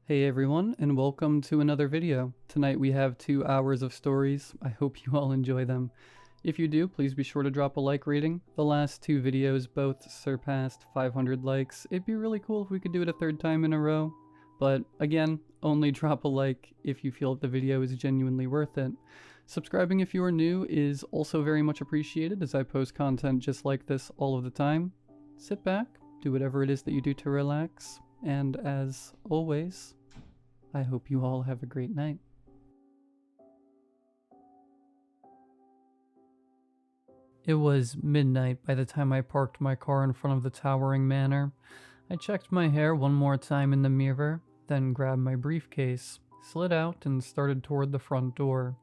Hey everyone, and welcome to another video. Tonight we have 2 hours of stories. I hope you all enjoy them. If you do, please be sure to drop a like rating. The last 2 videos both surpassed 500 likes. It'd be really cool if we could do it a third time in a row. But again, only drop a like if you feel that the video is genuinely worth it. Subscribing if you are new is also very much appreciated, as I post content just like this all of the time. Sit back, do whatever it is that you do to relax, and as always, I hope you all have a great night. It was midnight by the time I parked my car in front of the towering manor. I checked my hair one more time in the mirror, then grabbed my briefcase, slid out, and started toward the front door.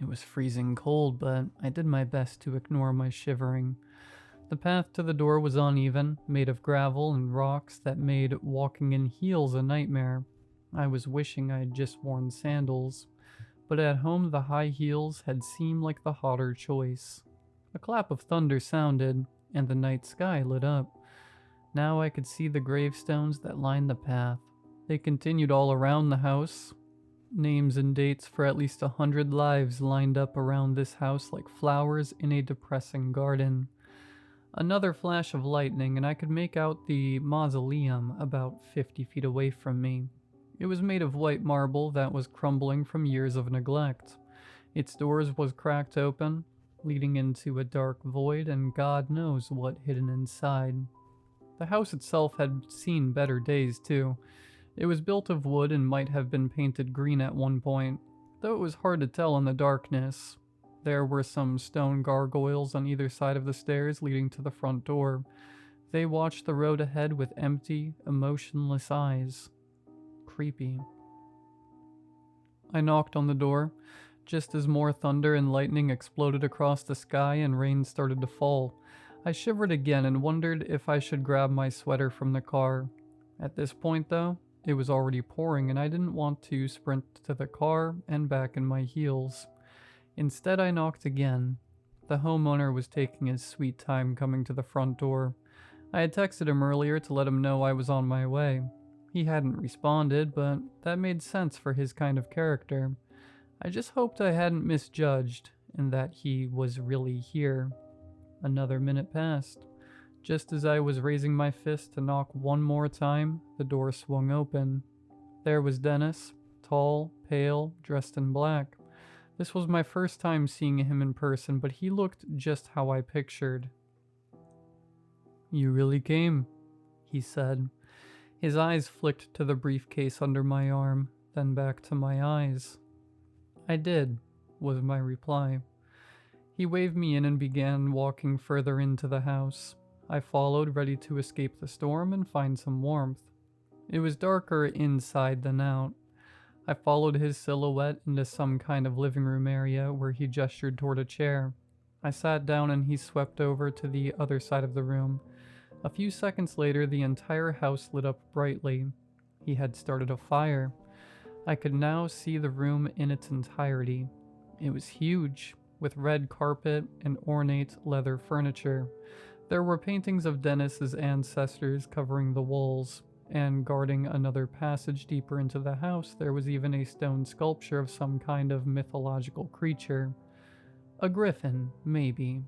It was freezing cold, but I did my best to ignore my shivering. The path to the door was uneven, made of gravel and rocks that made walking in heels a nightmare. I was wishing I had just worn sandals, but at home the high heels had seemed like the hotter choice. A clap of thunder sounded, and the night sky lit up. Now I could see the gravestones that lined the path. They continued all around the house. Names and dates for at least 100 lives lined up around this house like flowers in a depressing garden. Another flash of lightning, and I could make out the mausoleum about 50 feet away from me. It was made of white marble that was crumbling from years of neglect. Its doors was cracked open, leading into a dark void, and God knows what hidden inside. The house itself had seen better days too. It was built of wood and might have been painted green at one point, though it was hard to tell in the darkness. There were some stone gargoyles on either side of the stairs leading to the front door. They watched the road ahead with empty, emotionless eyes. Creepy. I knocked on the door, just as more thunder and lightning exploded across the sky and rain started to fall. I shivered again and wondered if I should grab my sweater from the car. At this point, though, it was already pouring and I didn't want to sprint to the car and back in my heels. Instead, I knocked again. The homeowner was taking his sweet time coming to the front door. I had texted him earlier to let him know I was on my way. He hadn't responded, but that made sense for his kind of character. I just hoped I hadn't misjudged, and that he was really here. Another minute passed. Just as I was raising my fist to knock one more time, the door swung open. There was Dennis, tall, pale, dressed in black. This was my first time seeing him in person, but he looked just how I pictured. "You really came," he said. His eyes flicked to the briefcase under my arm, then back to my eyes. "I did," was my reply. He waved me in and began walking further into the house. I followed, ready to escape the storm and find some warmth. It was darker inside than out. I followed his silhouette into some kind of living room area where he gestured toward a chair. I sat down and he swept over to the other side of the room. A few seconds later, the entire house lit up brightly. He had started a fire. I could now see the room in its entirety. It was huge, with red carpet and ornate leather furniture. There were paintings of Dennis's ancestors covering the walls, and guarding another passage deeper into the house, there was even a stone sculpture of some kind of mythological creature. A griffin, maybe.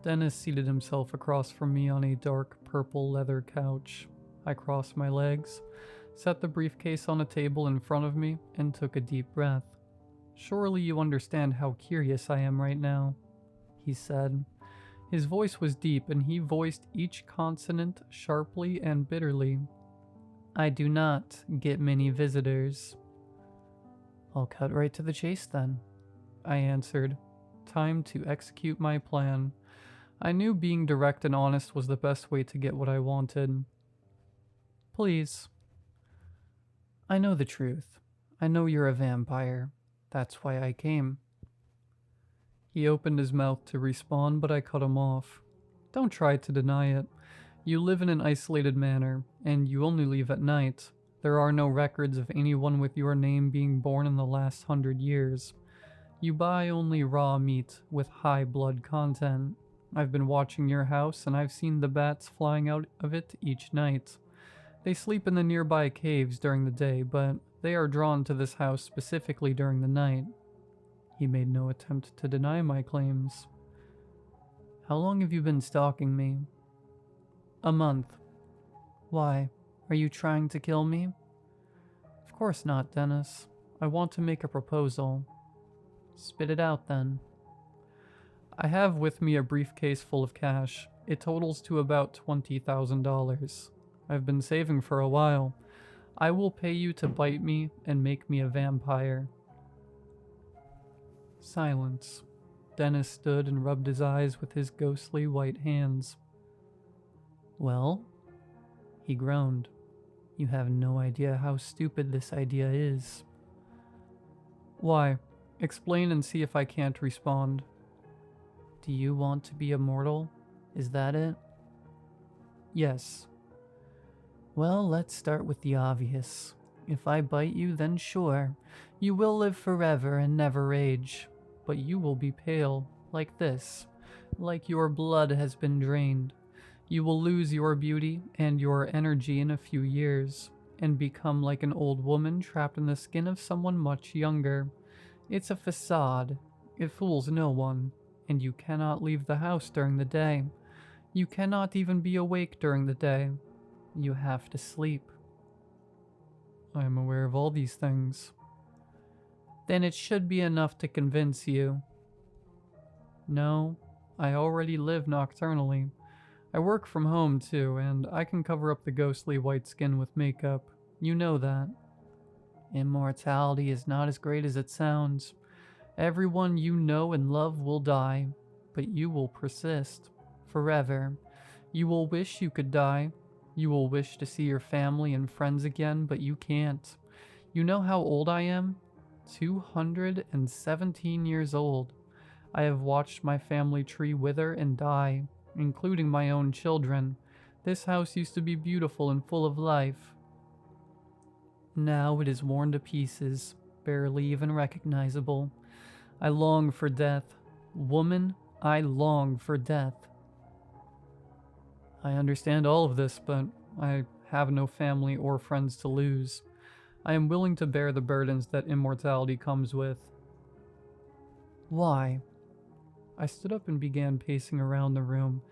Dennis seated himself across from me on a dark purple leather couch. I crossed my legs, set the briefcase on a table in front of me, and took a deep breath. "Surely you understand how curious I am right now," he said. His voice was deep, and he voiced each consonant sharply and bitterly. "I do not get many visitors." "I'll cut right to the chase then," I answered. Time to execute my plan. I knew being direct and honest was the best way to get what I wanted. "Please." "I know the truth. I know you're a vampire. That's why I came." He opened his mouth to respond, but I cut him off. "Don't try to deny it. You live in an isolated manor, and you only leave at night. There are no records of anyone with your name being born in the last 100 years. You buy only raw meat with high blood content. I've been watching your house, and I've seen the bats flying out of it each night. They sleep in the nearby caves during the day, but they are drawn to this house specifically during the night. He made no attempt to deny my claims. How long have you been stalking me? A month. Why? Are you trying to kill me? Of course not, Dennis. I want to make a proposal. Spit it out then. I have with me a briefcase full of cash. It totals to about $20,000. I've been saving for a while. I will pay you to bite me and make me a vampire. Silence. Dennis stood and rubbed his eyes with his ghostly white hands. Well? He groaned. You have no idea how stupid this idea is. Why? Explain and see if I can't respond. Do you want to be immortal? Is that it? Yes. Well, let's start with the obvious. If I bite you, then sure, you will live forever and never age. But you will be pale, like this, like your blood has been drained. You will lose your beauty and your energy in a few years, and become like an old woman trapped in the skin of someone much younger. It's a facade. It fools no one, and you cannot leave the house during the day. You cannot even be awake during the day. You have to sleep. I am aware of all these things. Then it should be enough to convince you. No, I already live nocturnally. I work from home too, and I can cover up the ghostly white skin with makeup. You know that. Immortality is not as great as it sounds. Everyone you know and love will die, but you will persist. Forever. You will wish you could die. You will wish to see your family and friends again, but you can't. You know how old I am? 217 years old. I have watched my family tree wither and die, including my own children. This house used to be beautiful and full of life. Now it is worn to pieces, barely even recognizable. I long for death. Woman, I long for death. I understand all of this, but I have no family or friends to lose. I am willing to bear the burdens that immortality comes with. Why? I stood up and began pacing around the room.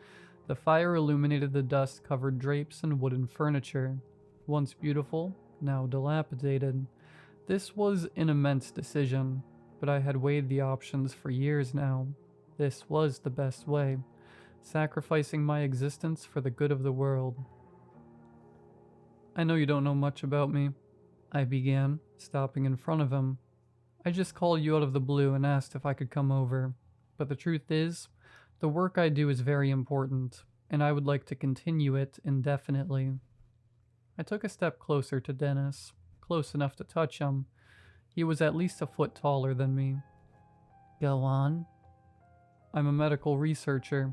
The fire illuminated the dust-covered drapes and wooden furniture. Once beautiful, now dilapidated. This was an immense decision, but I had weighed the options for years now. This was the best way. Sacrificing my existence for the good of the world. I know you don't know much about me, I began, stopping in front of him. I just called you out of the blue and asked if I could come over. But the truth is, the work I do is very important, and I would like to continue it indefinitely. I took a step closer to Dennis, close enough to touch him. He was at least a foot taller than me. Go on. I'm a medical researcher.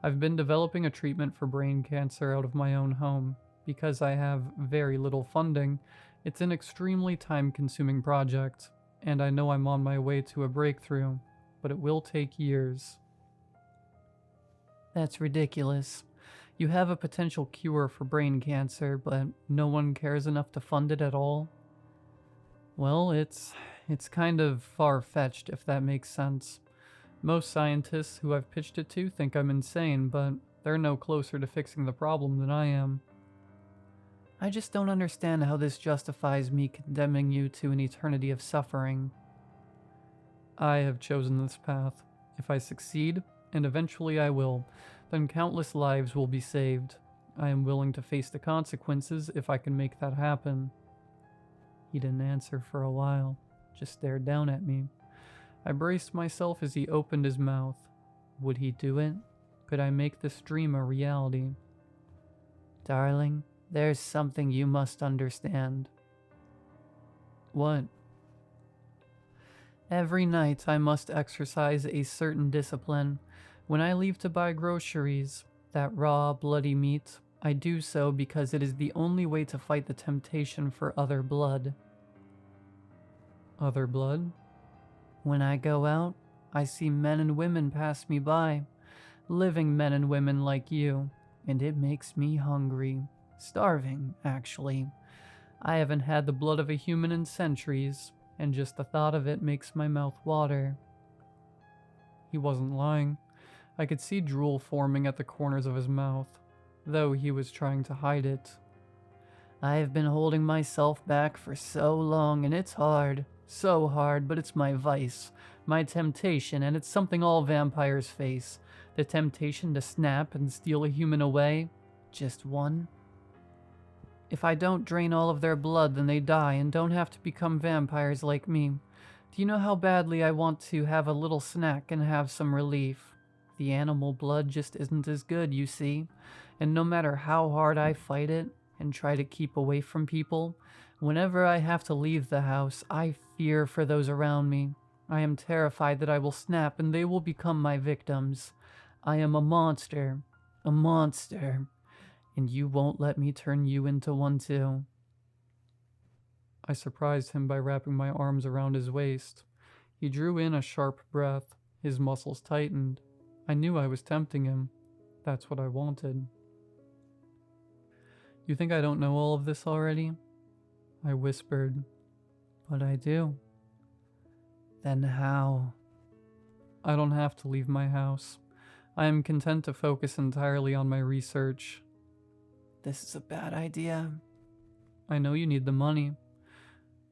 I've been developing a treatment for brain cancer out of my own home. Because I have very little funding, it's an extremely time-consuming project, and I know I'm on my way to a breakthrough, but it will take years. That's ridiculous. You have a potential cure for brain cancer, but no one cares enough to fund it at all? Well, it's kind of far-fetched, if that makes sense. Most scientists who I've pitched it to think I'm insane, but they're no closer to fixing the problem than I am. I just don't understand how this justifies me condemning you to an eternity of suffering. I have chosen this path. If I succeed, and eventually I will, then countless lives will be saved. I am willing to face the consequences if I can make that happen. He didn't answer for a while, just stared down at me. I braced myself as he opened his mouth. Would he do it? Could I make this dream a reality? Darling, there's something you must understand. What? Every night I must exercise a certain discipline. When I leave to buy groceries, that raw, bloody meat, I do so because it is the only way to fight the temptation for other blood. Other blood? When I go out, I see men and women pass me by, living men and women like you, and it makes me hungry. Starving, actually. I haven't had the blood of a human in centuries, and just the thought of it makes my mouth water. He wasn't lying. I could see drool forming at the corners of his mouth, though he was trying to hide it. I have been holding myself back for so long, and it's hard. So hard, but it's my vice, my temptation, and it's something all vampires face. The temptation to snap and steal a human away. Just one. If I don't drain all of their blood, then they die and don't have to become vampires like me. Do you know how badly I want to have a little snack and have some relief? The animal blood just isn't as good, you see. And no matter how hard I fight it and try to keep away from people, whenever I have to leave the house, I fear for those around me. I am terrified that I will snap and they will become my victims. I am a monster. A monster. And you won't let me turn you into one too. I surprised him by wrapping my arms around his waist. He drew in a sharp breath. His muscles tightened. I knew I was tempting him. That's what I wanted. You think I don't know all of this already? I whispered. But I do. Then how? I don't have to leave my house. I am content to focus entirely on my research. This is a bad idea. I know you need the money.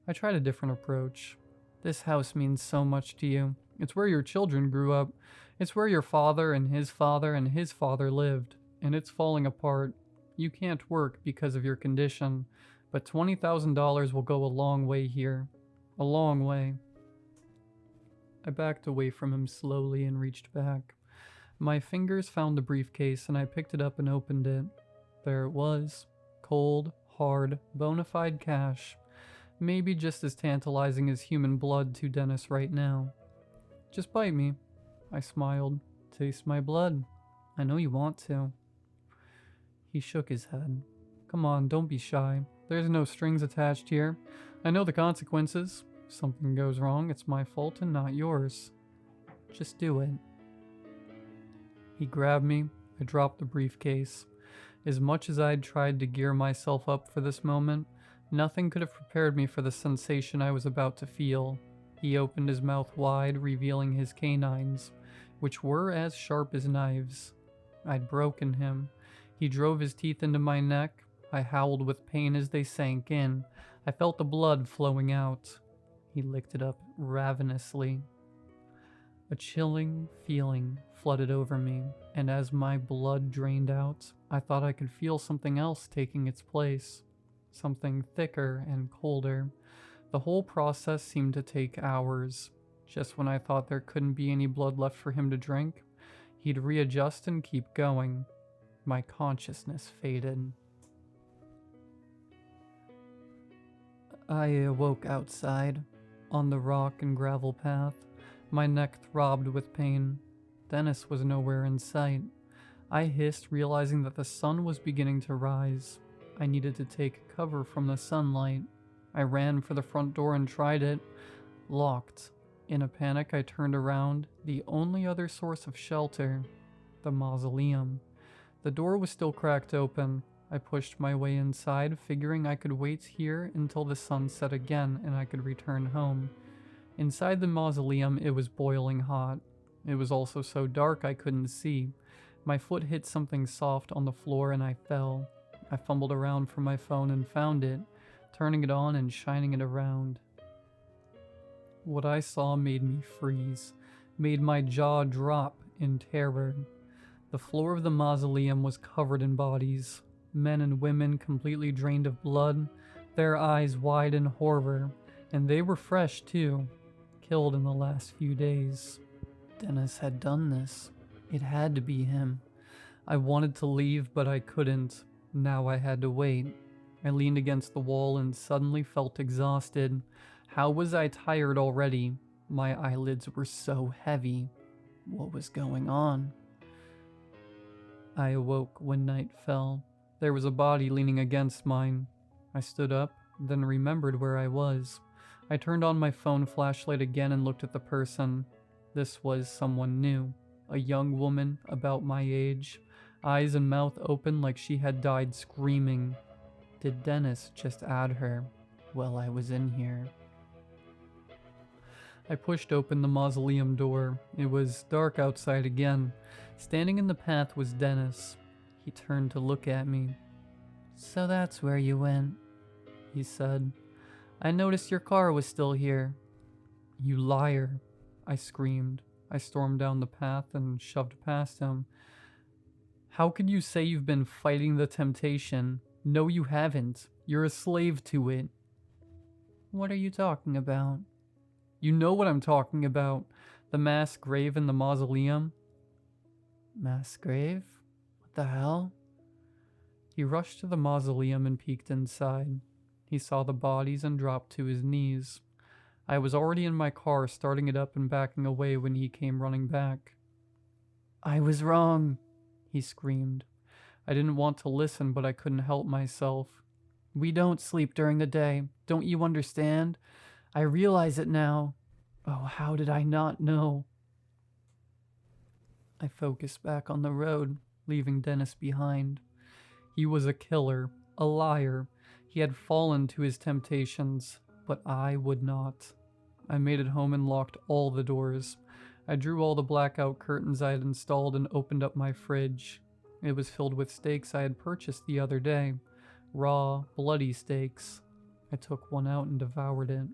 I tried a different approach. This house means so much to you. It's where your children grew up. It's where your father and his father lived. And it's falling apart. You can't work because of your condition. But $20,000 will go a long way here. A long way. I backed away from him slowly and reached back. My fingers found the briefcase and I picked it up and opened it. There it was. Cold, hard, bona fide cash. Maybe just as tantalizing as human blood to Dennis right now. Just bite me. I smiled. Taste my blood. I know you want to. He shook his head. Come on, don't be shy. There's no strings attached here. I know the consequences. If something goes wrong, it's my fault and not yours. Just do it. He grabbed me. I dropped the briefcase. As much as I'd tried to gear myself up for this moment, nothing could have prepared me for the sensation I was about to feel. He opened his mouth wide, revealing his canines, which were as sharp as knives. I'd broken him. He drove his teeth into my neck. I howled with pain as they sank in. I felt the blood flowing out. He licked it up ravenously. A chilling feeling flooded over me, and as my blood drained out, I thought I could feel something else taking its place. Something thicker and colder. The whole process seemed to take hours. Just when I thought there couldn't be any blood left for him to drink, he'd readjust and keep going. My consciousness faded. I awoke outside, on the rock and gravel path. My neck throbbed with pain. Dennis was nowhere in sight. I hissed, realizing that the sun was beginning to rise. I needed to take cover from the sunlight. I ran for the front door and tried it. Locked. In a panic, I turned around. The only other source of shelter. The mausoleum. The door was still cracked open. I pushed my way inside, figuring I could wait here until the sun set again and I could return home. Inside the mausoleum, it was boiling hot. It was also so dark I couldn't see. My foot hit something soft on the floor and I fell. I fumbled around for my phone and found it, turning it on and shining it around. What I saw made me freeze, made my jaw drop in terror. The floor of the mausoleum was covered in bodies, men and women completely drained of blood, their eyes wide in horror, and they were fresh too, killed in the last few days. Dennis had done this. It had to be him. I wanted to leave, but I couldn't. Now I had to wait. I leaned against the wall and suddenly felt exhausted. How was I tired already? My eyelids were so heavy. What was going on? I awoke when night fell. There was a body leaning against mine. I stood up, then remembered where I was. I turned on my phone flashlight again and looked at the person. This was someone new. A young woman, about my age. eyes and mouth open like she had died screaming. Did Dennis just add her while I was in here? I pushed open the mausoleum door. It was dark outside again. Standing in the path was Dennis. He turned to look at me. "So that's where you went," he said. "I noticed your car was still here." "You liar," I screamed. I stormed down the path and shoved past him. "How could you say you've been fighting the temptation? No, you haven't. You're a slave to it." "What are you talking about?" "You know what I'm talking about. The mass grave in the mausoleum." "Mass grave? What the hell?" He rushed to the mausoleum and peeked inside. He saw the bodies and dropped to his knees. I was already in my car, starting it up and backing away when he came running back. "I was wrong," he screamed. I didn't want to listen, but I couldn't help myself. "We don't sleep during the day. Don't you understand? I realize it now. Oh, how did I not know?" I focused back on the road, leaving Dennis behind. He was a killer, a liar. He had fallen to his temptations, but I would not. I made it home and locked all the doors. I drew all the blackout curtains I had installed and opened up my fridge. It was filled with steaks I had purchased the other day. Raw, bloody steaks. I took one out and devoured it.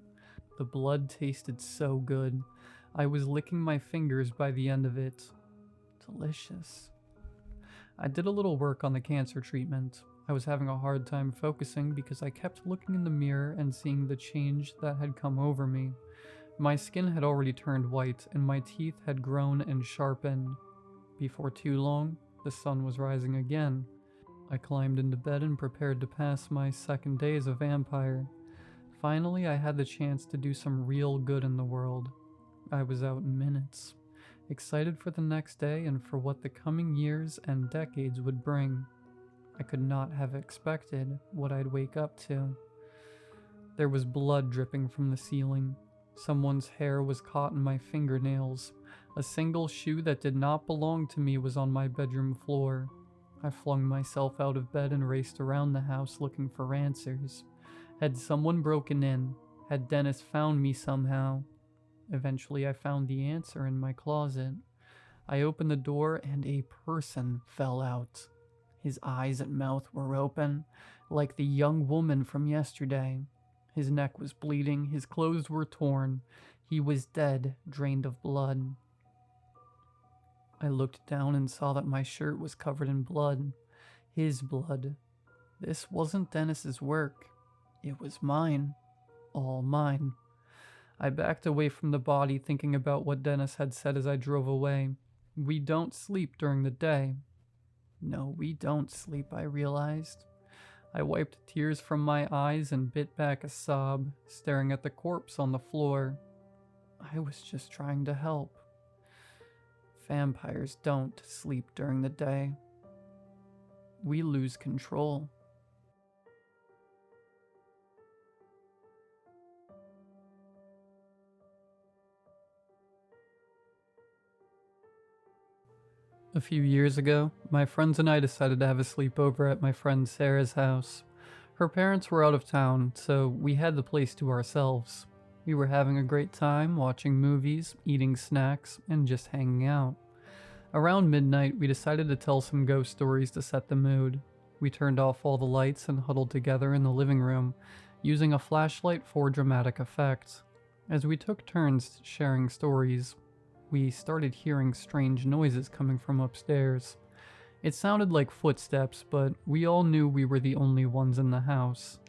The blood tasted so good. I was licking my fingers by the end of it. Delicious. I did a little work on the cancer treatment. I was having a hard time focusing because I kept looking in the mirror and seeing the change that had come over me. My skin had already turned white and my teeth had grown and sharpened. Before too long, the sun was rising again. I climbed into bed and prepared to pass my second day as a vampire. Finally, I had the chance to do some real good in the world. I was out in minutes, excited for the next day and for what the coming years and decades would bring. I could not have expected what I'd wake up to. There was blood dripping from the ceiling. Someone's hair was caught in my fingernails. A single shoe that did not belong to me was on my bedroom floor. I flung myself out of bed and raced around the house looking for answers. Had someone broken in? Had Dennis found me somehow? Eventually I found the answer in my closet. I opened the door and a person fell out. His eyes and mouth were open, like the young woman from yesterday. His neck was bleeding, his clothes were torn. He was dead, drained of blood. I looked down and saw that my shirt was covered in blood. His blood. This wasn't Dennis's work. It was mine. All mine. I backed away from the body, thinking about what Dennis had said as I drove away. We don't sleep during the day. No, we don't sleep, I realized. I wiped tears from my eyes and bit back a sob, staring at the corpse on the floor. I was just trying to help. Vampires don't sleep during the day. We lose control. A few years ago, my friends and I decided to have a sleepover at my friend Sarah's house. Her parents were out of town, so we had the place to ourselves. We were having a great time watching movies, eating snacks, and just hanging out. Around midnight, we decided to tell some ghost stories to set the mood. We turned off all the lights and huddled together in the living room, using a flashlight for dramatic effect. As we took turns sharing stories, we started hearing strange noises coming from upstairs. It sounded like footsteps, but we all knew we were the only ones in the house.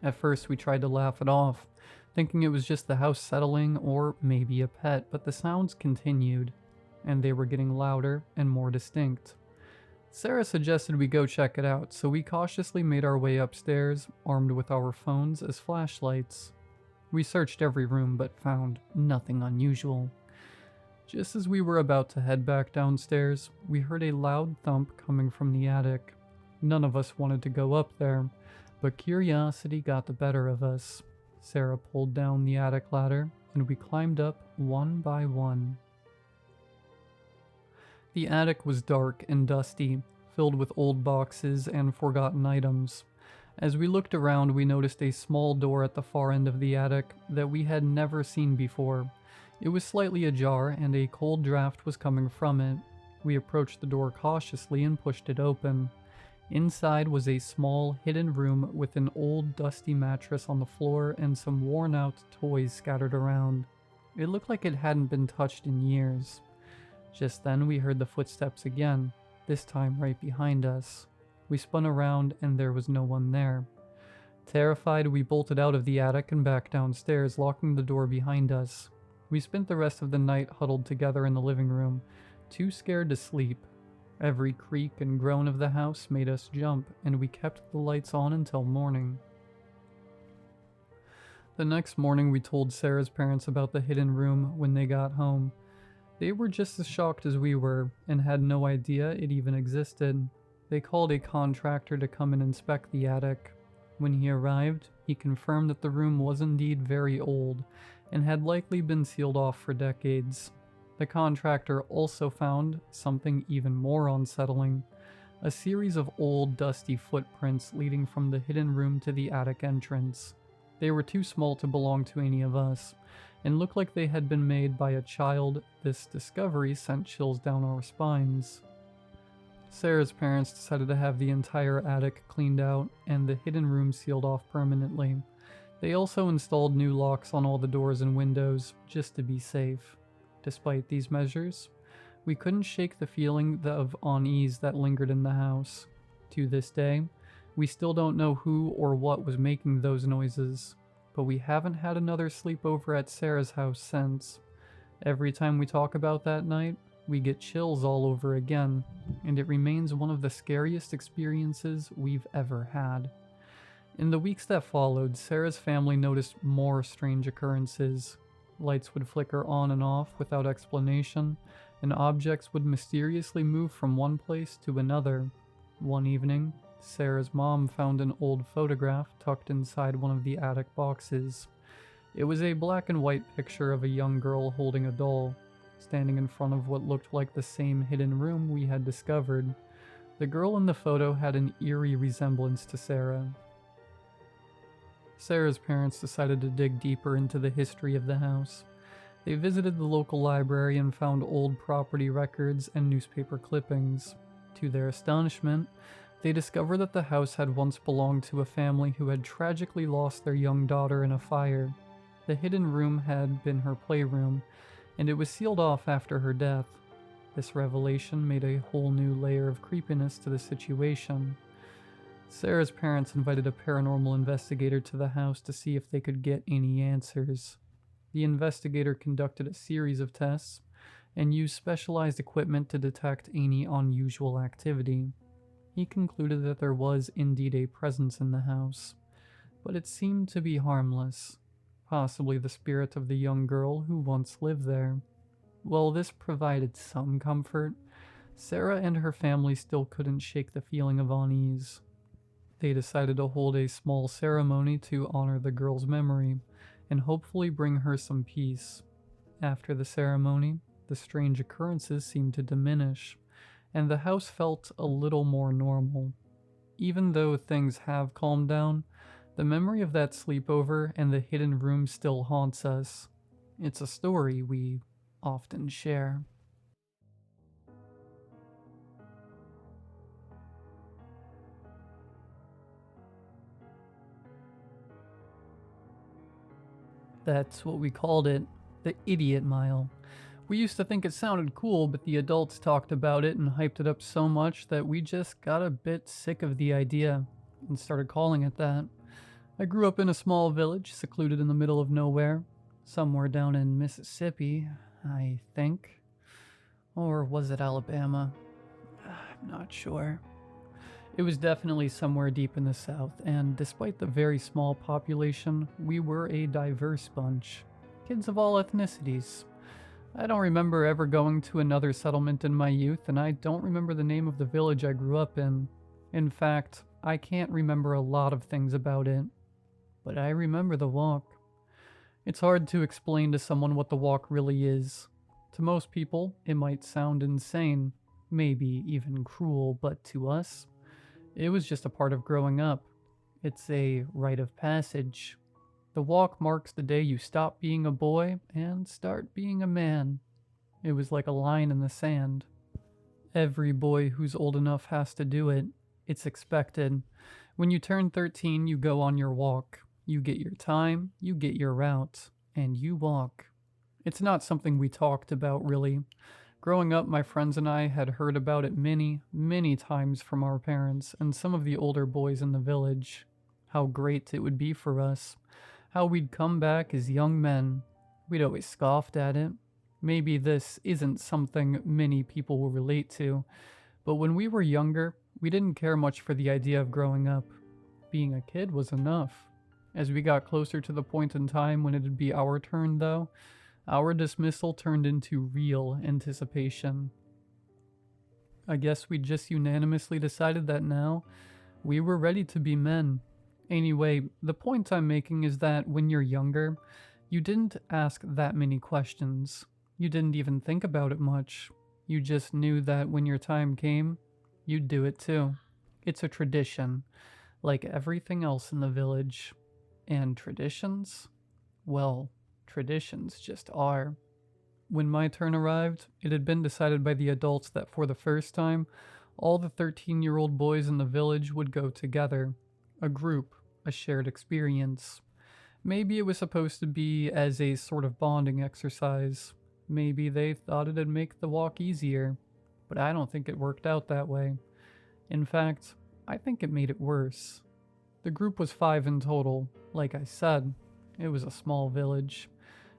At first we tried to laugh it off, thinking it was just the house settling or maybe a pet, but the sounds continued, and they were getting louder and more distinct. Sarah suggested we go check it out, so we cautiously made our way upstairs, armed with our phones as flashlights. We searched every room but found nothing unusual. Just as we were about to head back downstairs, we heard a loud thump coming from the attic. None of us wanted to go up there, but curiosity got the better of us. Sarah pulled down the attic ladder, and we climbed up one by one. The attic was dark and dusty, filled with old boxes and forgotten items. As we looked around, we noticed a small door at the far end of the attic that we had never seen before. It was slightly ajar, and a cold draft was coming from it. We approached the door cautiously and pushed it open. Inside was a small, hidden room with an old, dusty mattress on the floor and some worn-out toys scattered around. It looked like it hadn't been touched in years. Just then, we heard the footsteps again, this time right behind us. We spun around, and there was no one there. Terrified, we bolted out of the attic and back downstairs, locking the door behind us. We spent the rest of the night huddled together in the living room, too scared to sleep. Every creak and groan of the house made us jump, and we kept the lights on until morning. The next morning, we told Sarah's parents about the hidden room when they got home. They were just as shocked as we were, and had no idea it even existed. They called a contractor to come and inspect the attic. When he arrived, he confirmed that the room was indeed very old, and had likely been sealed off for decades. The contractor also found something even more unsettling: a series of old, dusty footprints leading from the hidden room to the attic entrance. They were too small to belong to any of us, and looked like they had been made by a child. This discovery sent chills down our spines. Sarah's parents decided to have the entire attic cleaned out, and the hidden room sealed off permanently. They also installed new locks on all the doors and windows, just to be safe. Despite these measures, we couldn't shake the feeling of unease that lingered in the house. To this day, we still don't know who or what was making those noises, but we haven't had another sleepover at Sarah's house since. Every time we talk about that night, we get chills all over again, and it remains one of the scariest experiences we've ever had. In the weeks that followed, Sarah's family noticed more strange occurrences. Lights would flicker on and off without explanation, and objects would mysteriously move from one place to another. One evening, Sarah's mom found an old photograph tucked inside one of the attic boxes. It was a black and white picture of a young girl holding a doll, standing in front of what looked like the same hidden room we had discovered. The girl in the photo had an eerie resemblance to Sarah. Sarah's parents decided to dig deeper into the history of the house. They visited the local library and found old property records and newspaper clippings. To their astonishment, they discovered that the house had once belonged to a family who had tragically lost their young daughter in a fire. The hidden room had been her playroom, and it was sealed off after her death. This revelation made a whole new layer of creepiness to the situation. Sarah's parents invited a paranormal investigator to the house to see if they could get any answers. The investigator conducted a series of tests and used specialized equipment to detect any unusual activity. He concluded that there was indeed a presence in the house, but it seemed to be harmless, possibly the spirit of the young girl who once lived there. While this provided some comfort, Sarah and her family still couldn't shake the feeling of unease. They decided to hold a small ceremony to honor the girl's memory and hopefully bring her some peace. After the ceremony, the strange occurrences seemed to diminish, and the house felt a little more normal. Even though things have calmed down, the memory of that sleepover and the hidden room still haunts us. It's a story we often share. That's what we called it, the Idiot Mile. We used to think it sounded cool, but the adults talked about it and hyped it up so much that we just got a bit sick of the idea and started calling it that. I grew up in a small village, secluded in the middle of nowhere, somewhere down in Mississippi, I think. Or was it Alabama? I'm not sure. It was definitely somewhere deep in the south, and despite the very small population, we were a diverse bunch. Kids of all ethnicities. I don't remember ever going to another settlement in my youth, and I don't remember the name of the village I grew up in. In fact, I can't remember a lot of things about it. But I remember the walk. It's hard to explain to someone what the walk really is. To most people, it might sound insane. maybe even cruel, but to us, it was just a part of growing up. It's a rite of passage. The walk marks the day you stop being a boy and start being a man. It was like a line in the sand. Every boy who's old enough has to do it. It's expected. When you turn 13, you go on your walk. You get your time, you get your route, and you walk. It's not something we talked about really. Growing up, my friends and I had heard about it many, many times from our parents and some of the older boys in the village. How great it would be for us. How we'd come back as young men. We'd always scoffed at it. Maybe this isn't something many people will relate to, but when we were younger, we didn't care much for the idea of growing up. Being a kid was enough. As we got closer to the point in time when it'd be our turn, though, our dismissal turned into real anticipation. I guess we just unanimously decided that now we were ready to be men. Anyway, the point I'm making is that when you're younger, you didn't ask that many questions. You didn't even think about it much. You just knew that when your time came, you'd do it too. It's a tradition, like everything else in the village. And traditions? Well, traditions just are. When my turn arrived, it had been decided by the adults that for the first time, all the 13-year-old boys in the village would go together. A group, a shared experience. Maybe it was supposed to be as a sort of bonding exercise. Maybe they thought it'd make the walk easier. But I don't think it worked out that way. In fact, I think it made it worse. The group was 5 in total. Like I said, it was a small village.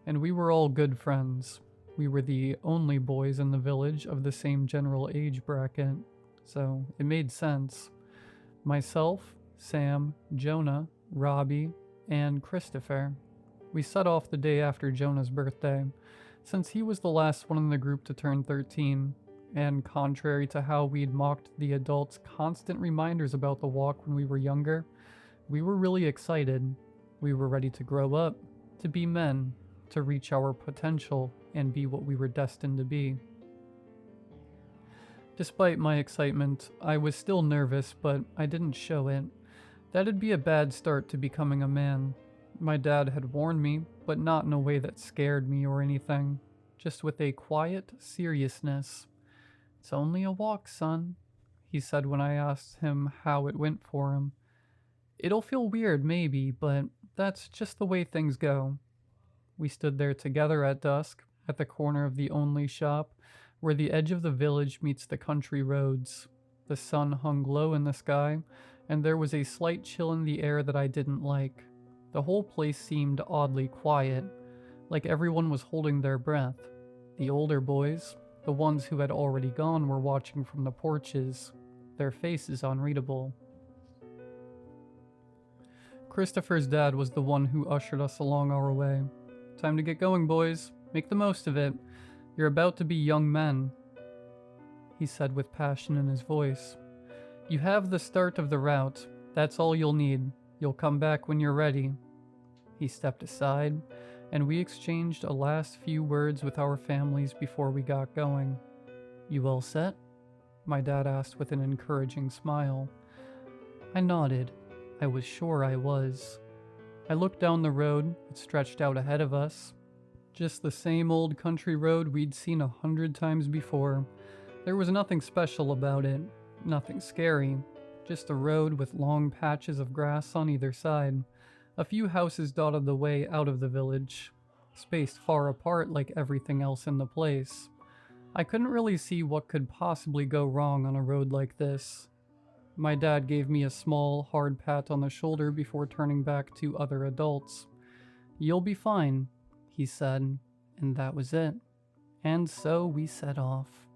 And we were all good friends. We were the only boys in the village of the same general age bracket. So it made sense. Myself, Sam, Jonah, Robbie, and Christopher. We set off the day after Jonah's birthday, since he was the last one in the group to turn 13, and contrary to how we'd mocked the adults' constant reminders about the walk when we were younger, we were really excited. We were ready to grow up, to be men, to reach our potential, and be what we were destined to be. Despite my excitement, I was still nervous, but I didn't show it. That'd be a bad start to becoming a man. My dad had warned me, but not in a way that scared me or anything. Just with a quiet seriousness. "It's only a walk, son," he said when I asked him how it went for him. "It'll feel weird, maybe, but that's just the way things go." We stood there together at dusk, at the corner of the only shop, where the edge of the village meets the country roads. The sun hung low in the sky, and there was a slight chill in the air that I didn't like. The whole place seemed oddly quiet, like everyone was holding their breath. The older boys, the ones who had already gone, were watching from the porches, their faces unreadable. Christopher's dad was the one who ushered us along our way. "Time to get going, boys. Make the most of it. You're about to be young men," he said with passion in his voice. "You have the start of the route. That's all you'll need. You'll come back when you're ready." He stepped aside, and we exchanged a last few words with our families before we got going. "You all set?" my dad asked with an encouraging smile. I nodded. I was sure I was. I looked down the road. It stretched out ahead of us. Just the same old country road we'd seen 100 times before. There was nothing special about it, nothing scary. Just a road with long patches of grass on either side. A few houses dotted the way out of the village, spaced far apart like everything else in the place. I couldn't really see what could possibly go wrong on a road like this. My dad gave me a small, hard pat on the shoulder before turning back to other adults. "You'll be fine," he said, and that was it. And so we set off.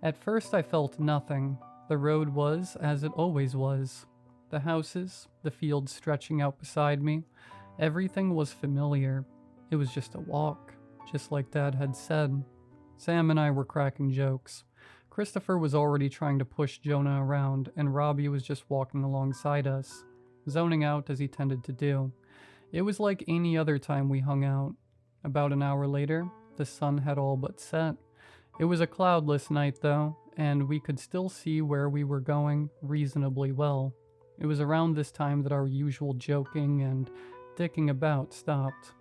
At first I felt nothing. The road was as it always was. The houses, the fields stretching out beside me, everything was familiar. It was just a walk, just like Dad had said. Sam and I were cracking jokes. Christopher was already trying to push Jonah around, and Robbie was just walking alongside us, zoning out as he tended to do. It was like any other time we hung out. About an hour later, the sun had all but set. It was a cloudless night, though, and we could still see where we were going reasonably well. It was around this time that our usual joking and dicking about stopped.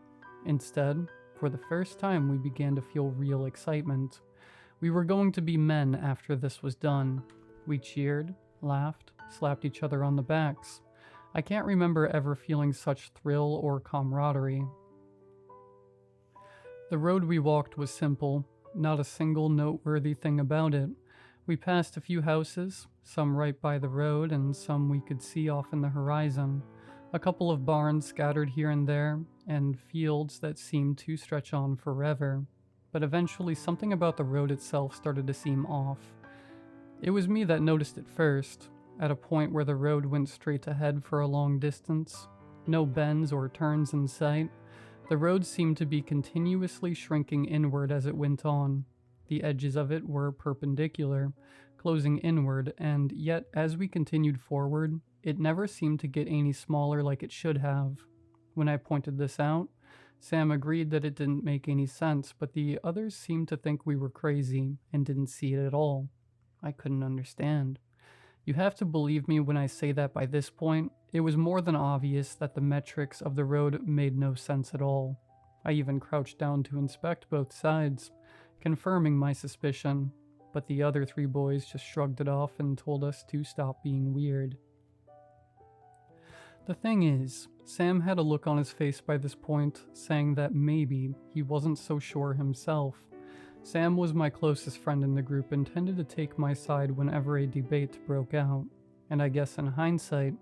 Instead, for the first time, we began to feel real excitement. We were going to be men after this was done. We cheered, laughed, slapped each other on the backs. I can't remember ever feeling such thrill or camaraderie. The road we walked was simple, not a single noteworthy thing about it. We passed a few houses, some right by the road and some we could see off in the horizon. A couple of barns scattered here and there, and fields that seemed to stretch on forever. But eventually something about the road itself started to seem off. It was me that noticed it first, at a point where the road went straight ahead for a long distance. No bends or turns in sight. The road seemed to be continuously shrinking inward as it went on. The edges of it were perpendicular, closing inward, and yet as we continued forward, it never seemed to get any smaller like it should have. When I pointed this out, Sam agreed that it didn't make any sense, but the others seemed to think we were crazy and didn't see it at all. I couldn't understand. You have to believe me when I say that by this point, it was more than obvious that the metrics of the road made no sense at all. I even crouched down to inspect both sides, confirming my suspicion, but the other three boys just shrugged it off and told us to stop being weird. The thing is, Sam had a look on his face by this point, saying that maybe he wasn't so sure himself. Sam was my closest friend in the group and tended to take my side whenever a debate broke out, and I guess in hindsight,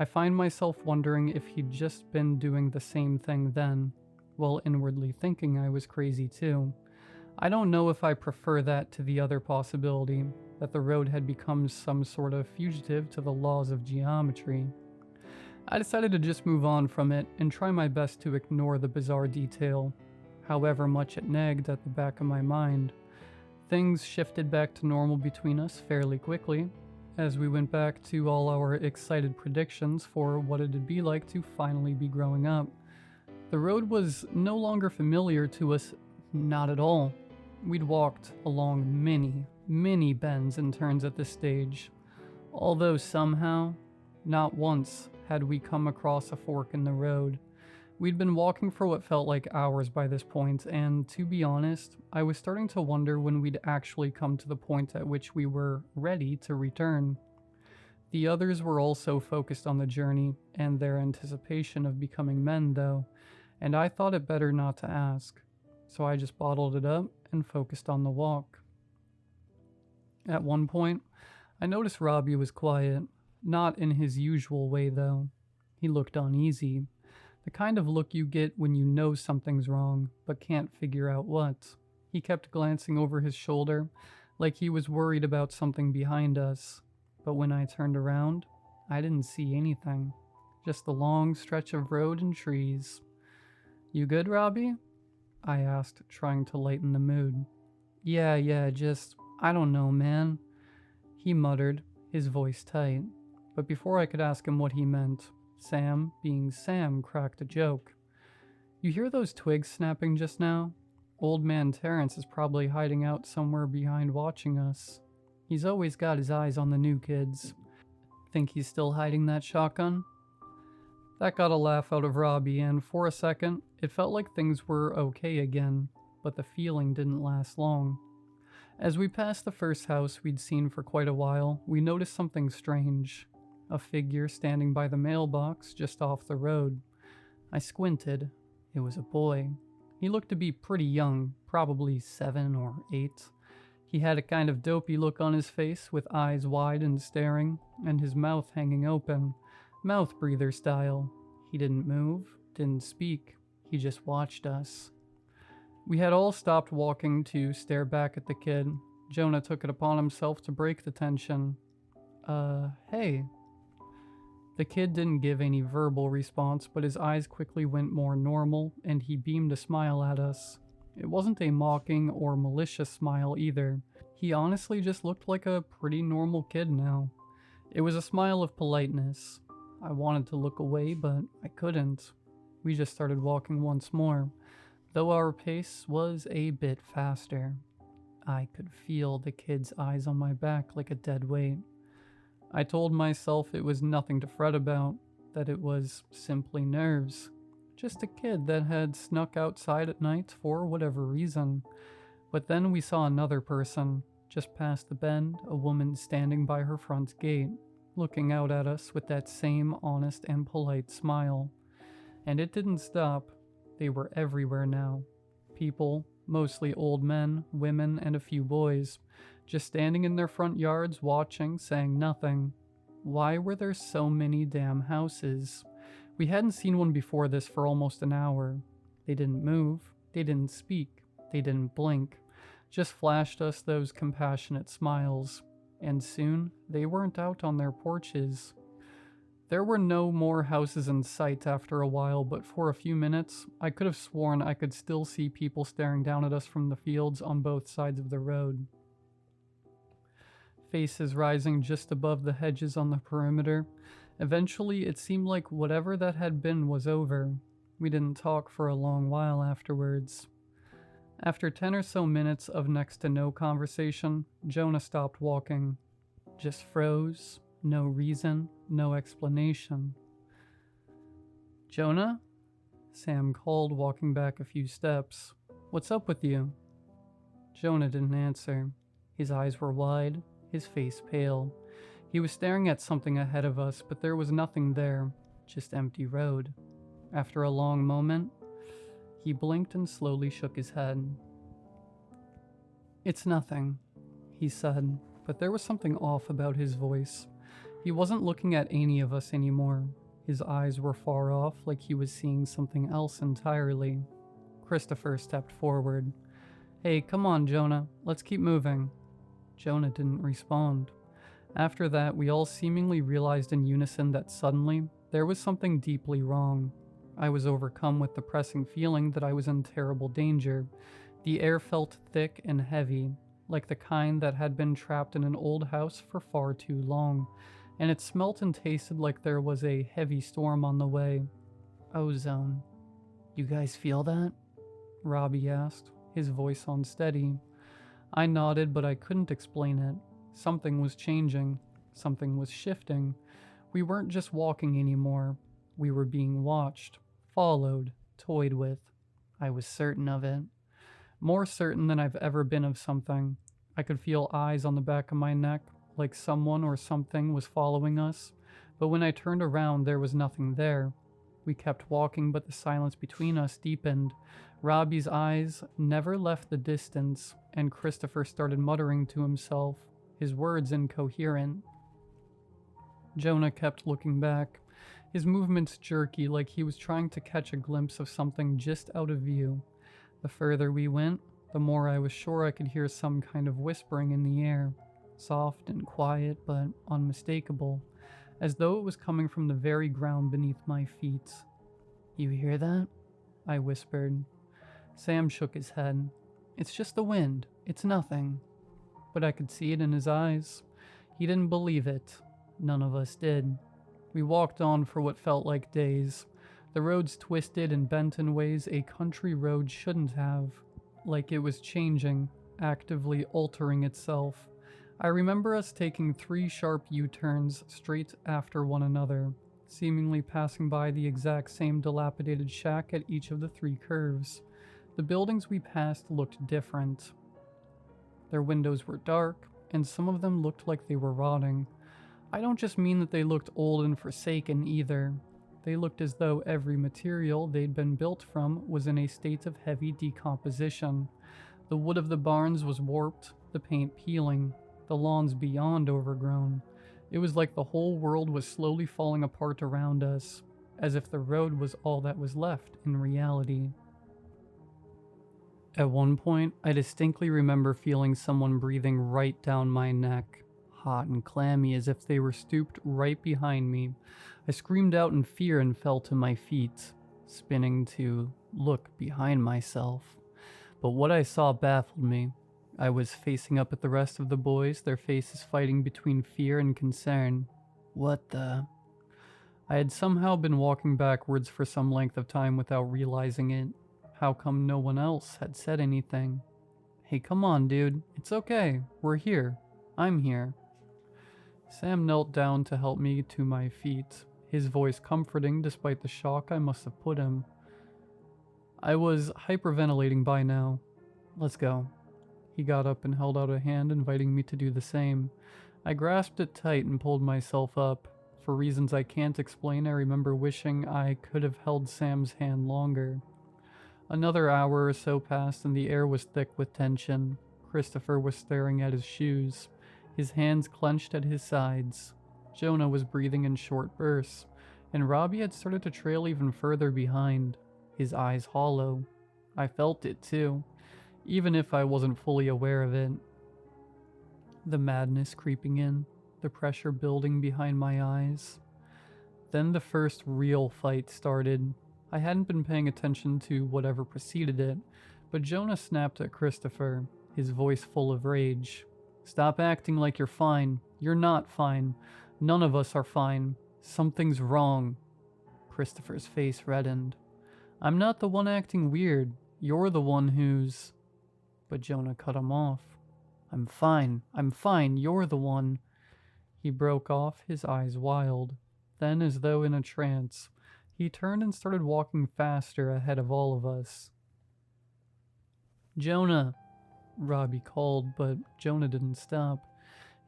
I find myself wondering if he'd just been doing the same thing then, while inwardly thinking I was crazy too. I don't know if I prefer that to the other possibility, that the road had become some sort of fugitive to the laws of geometry. I decided to just move on from it and try my best to ignore the bizarre detail, however much it nagged at the back of my mind. Things shifted back to normal between us fairly quickly, as we went back to all our excited predictions for what it'd be like to finally be growing up. The road was no longer familiar to us, not at all. We'd walked along many bends and turns at this stage, although somehow, not once had we come across a fork in the road. We'd been walking for what felt like hours by this point, and to be honest, I was starting to wonder when we'd actually come to the point at which we were ready to return. The others were also focused on the journey and their anticipation of becoming men, though, and I thought it better not to ask, so I just bottled it up and focused on the walk. At one point, I noticed Robbie was quiet, not in his usual way, though. He looked uneasy. The kind of look you get when you know something's wrong, but can't figure out what. He kept glancing over his shoulder, like he was worried about something behind us. But when I turned around, I didn't see anything. Just the long stretch of road and trees. "You good, Robbie?" I asked, trying to lighten the mood. Yeah, just, I don't know, man," he muttered, his voice tight. But before I could ask him what he meant, Sam, being Sam, cracked a joke. "You hear those twigs snapping just now? Old man Terrence is probably hiding out somewhere behind watching us. He's always got his eyes on the new kids. Think he's still hiding that shotgun?" That got a laugh out of Robbie, and for a second, it felt like things were okay again, but the feeling didn't last long. As we passed the first house we'd seen for quite a while, we noticed something strange. A figure standing by the mailbox just off the road. I squinted. It was a boy. He looked to be pretty young, probably 7 or 8. He had a kind of dopey look on his face, with eyes wide and staring, and his mouth hanging open, mouth breather style. He didn't move, didn't speak. He just watched us. We had all stopped walking to stare back at the kid. Jonah took it upon himself to break the tension. Hey." The kid didn't give any verbal response, but his eyes quickly went more normal, and he beamed a smile at us. It wasn't a mocking or malicious smile either. He honestly just looked like a pretty normal kid now. It was a smile of politeness. I wanted to look away, but I couldn't. We just started walking once more, though our pace was a bit faster. I could feel the kid's eyes on my back like a dead weight. I told myself it was nothing to fret about, that it was simply nerves. Just a kid that had snuck outside at night for whatever reason. But then we saw another person, just past the bend, a woman standing by her front gate, looking out at us with that same honest and polite smile. And it didn't stop. They were everywhere now. People, mostly old men, women, and a few boys, just standing in their front yards watching, saying nothing. Why were there so many damn houses? We hadn't seen one before this for almost an hour. They didn't move, they didn't speak, they didn't blink, just flashed us those compassionate smiles. And soon, they weren't out on their porches. There were no more houses in sight after a while, but for a few minutes, I could have sworn I could still see people staring down at us from the fields on both sides of the road. Faces rising just above the hedges on the perimeter. Eventually, it seemed like whatever that had been was over. We didn't talk for a long while afterwards. After 10 or so minutes of next to no conversation, Jonah stopped walking. Just froze. No reason, no explanation. "Jonah?" Sam called, walking back a few steps. "What's up with you?" Jonah didn't answer. His eyes were wide, his face pale. He was staring at something ahead of us, but there was nothing there, just empty road. After a long moment, he blinked and slowly shook his head. "It's nothing," he said, but there was something off about his voice. He wasn't looking at any of us anymore. His eyes were far off, like he was seeing something else entirely. Christopher stepped forward. "Hey, come on, Jonah. Let's keep moving." Jonah didn't respond. After that, we all seemingly realized in unison that suddenly, there was something deeply wrong. I was overcome with the pressing feeling that I was in terrible danger. The air felt thick and heavy, like the kind that had been trapped in an old house for far too long, and it smelt and tasted like there was a heavy storm on the way. "Ozone. You guys feel that?" Robbie asked, his voice unsteady. I nodded, but I couldn't explain it. Something was changing. Something was shifting. We weren't just walking anymore. We were being watched, followed, toyed with. I was certain of it. More certain than I've ever been of something. I could feel eyes on the back of my neck, like someone or something was following us, but when I turned around, there was nothing there. We kept walking, but the silence between us deepened. Robbie's eyes never left the distance, and Christopher started muttering to himself, his words incoherent. Jonah kept looking back, his movements jerky, like he was trying to catch a glimpse of something just out of view. The further we went, the more I was sure I could hear some kind of whispering in the air. Soft and quiet, but unmistakable, as though it was coming from the very ground beneath my feet. "You hear that?" I whispered. Sam shook his head. "It's just the wind. It's nothing." But I could see it in his eyes. He didn't believe it. None of us did. We walked on for what felt like days. The roads twisted and bent in ways a country road shouldn't have, like it was changing, actively altering itself. I remember us taking 3 sharp U-turns straight after one another, seemingly passing by the exact same dilapidated shack at each of the 3 curves. The buildings we passed looked different. Their windows were dark, and some of them looked like they were rotting. I don't just mean that they looked old and forsaken either. They looked as though every material they'd been built from was in a state of heavy decomposition. The wood of the barns was warped, the paint peeling, the lawns beyond overgrown. It was like the whole world was slowly falling apart around us, as if the road was all that was left in reality. At one point, I distinctly remember feeling someone breathing right down my neck, hot and clammy as if they were stooped right behind me. I screamed out in fear and fell to my feet, spinning to look behind myself. But what I saw baffled me. I was facing up at the rest of the boys, their faces fighting between fear and concern. What the? I had somehow been walking backwards for some length of time without realizing it. How come no one else had said anything? Hey, come on, dude. It's okay. We're here. I'm here. Sam knelt down to help me to my feet, his voice comforting despite the shock I must have put him. I was hyperventilating by now. Let's go. He got up and held out a hand, inviting me to do the same. I grasped it tight and pulled myself up. For reasons I can't explain, I remember wishing I could have held Sam's hand longer. Another hour or so passed and the air was thick with tension. Christopher was staring at his shoes, his hands clenched at his sides. Jonah was breathing in short bursts, and Robbie had started to trail even further behind, his eyes hollow. I felt it too, even if I wasn't fully aware of it. The madness creeping in, the pressure building behind my eyes. Then the first real fight started. I hadn't been paying attention to whatever preceded it, but Jonah snapped at Christopher, his voice full of rage. Stop acting like you're fine. You're not fine. None of us are fine. Something's wrong. Christopher's face reddened. I'm not the one acting weird. You're the one who's... But Jonah cut him off. I'm fine. I'm fine. You're the one. He broke off, his eyes wild. Then, as though in a trance, he turned and started walking faster ahead of all of us. Jonah, Robbie called, but Jonah didn't stop.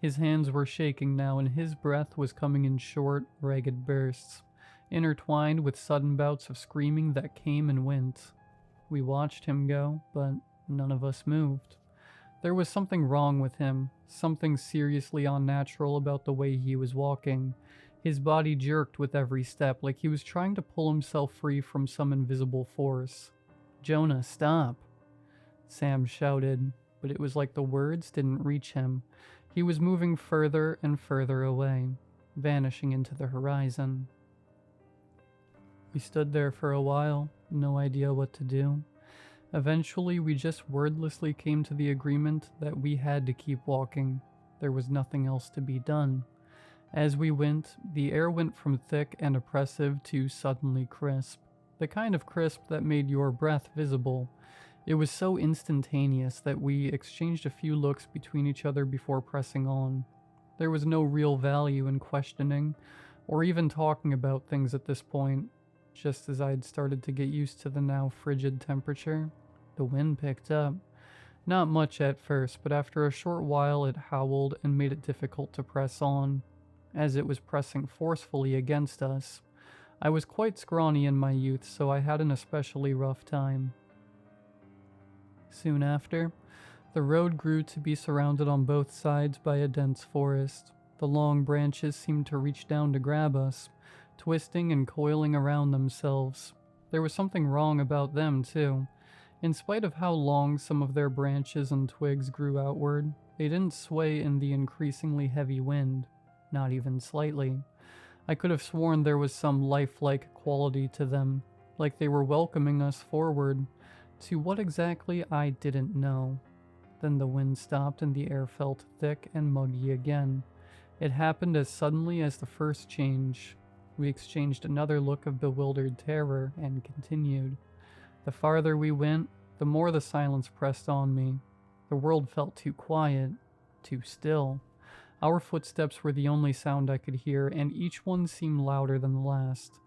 His hands were shaking now, and his breath was coming in short, ragged bursts, intertwined with sudden bouts of screaming that came and went. We watched him go, but none of us moved. There was something wrong with him, something seriously unnatural about the way he was walking. His body jerked with every step, like he was trying to pull himself free from some invisible force. Jonah, stop! Sam shouted, but it was like the words didn't reach him. He was moving further and further away, vanishing into the horizon. We stood there for a while, no idea what to do. Eventually, we just wordlessly came to the agreement that we had to keep walking. There was nothing else to be done. As we went, the air went from thick and oppressive to suddenly crisp, the kind of crisp that made your breath visible. It was so instantaneous that we exchanged a few looks between each other before pressing on. There was no real value in questioning, or even talking about things at this point. Just as I had started to get used to the now frigid temperature, the wind picked up. Not much at first, but after a short while it howled and made it difficult to press on, as it was pressing forcefully against us. I was quite scrawny in my youth, so I had an especially rough time. Soon after, the road grew to be surrounded on both sides by a dense forest. The long branches seemed to reach down to grab us, twisting and coiling around themselves. There was something wrong about them, too. In spite of how long some of their branches and twigs grew outward, they didn't sway in the increasingly heavy wind, not even slightly. I could have sworn there was some lifelike quality to them, like they were welcoming us forward. To what exactly, I didn't know. Then the wind stopped and the air felt thick and muggy again. It happened as suddenly as the first change. We exchanged another look of bewildered terror and continued. The farther we went, the more the silence pressed on me. The world felt too quiet, too still. Our footsteps were the only sound I could hear, and each one seemed louder than the last.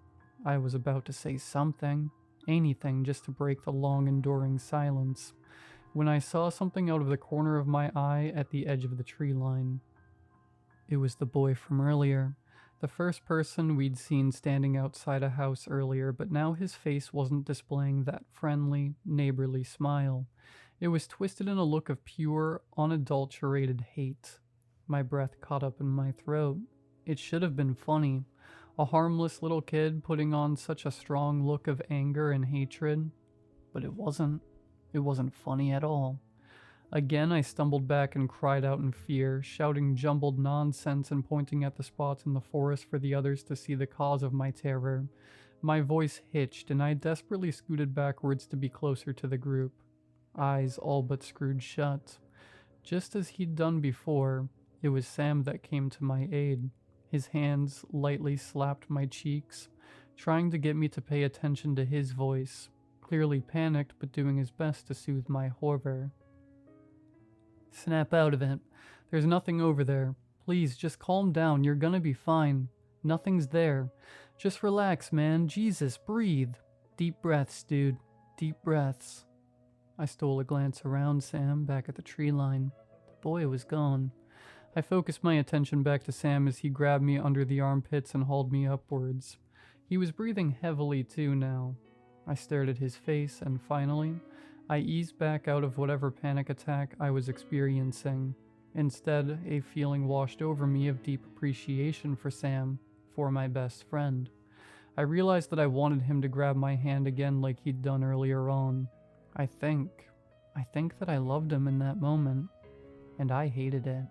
I was about to say something, anything just to break the long enduring silence, when I saw something out of the corner of my eye at the edge of the tree line. It was the boy from earlier. The first person we'd seen standing outside a house earlier, but now his face wasn't displaying that friendly, neighborly smile. It was twisted in a look of pure, unadulterated hate. My breath caught up in my throat. It should have been funny. A harmless little kid putting on such a strong look of anger and hatred. But it wasn't. It wasn't funny at all. Again, I stumbled back and cried out in fear, shouting jumbled nonsense and pointing at the spots in the forest for the others to see the cause of my terror. My voice hitched, and I desperately scooted backwards to be closer to the group, eyes all but screwed shut. Just as he'd done before, it was Sam that came to my aid. His hands lightly slapped my cheeks, trying to get me to pay attention to his voice, clearly panicked but doing his best to soothe my horror. Snap out of it. There's nothing over there. Please, just calm down. You're gonna be fine. Nothing's there. Just relax, man. Jesus, breathe. Deep breaths, dude. Deep breaths. I stole a glance around Sam, back at the tree line. The boy was gone. I focused my attention back to Sam as he grabbed me under the armpits and hauled me upwards. He was breathing heavily too now. I stared at his face, and finally, I eased back out of whatever panic attack I was experiencing. Instead, a feeling washed over me of deep appreciation for Sam, for my best friend. I realized that I wanted him to grab my hand again like he'd done earlier on. I think that I loved him in that moment, and I hated it.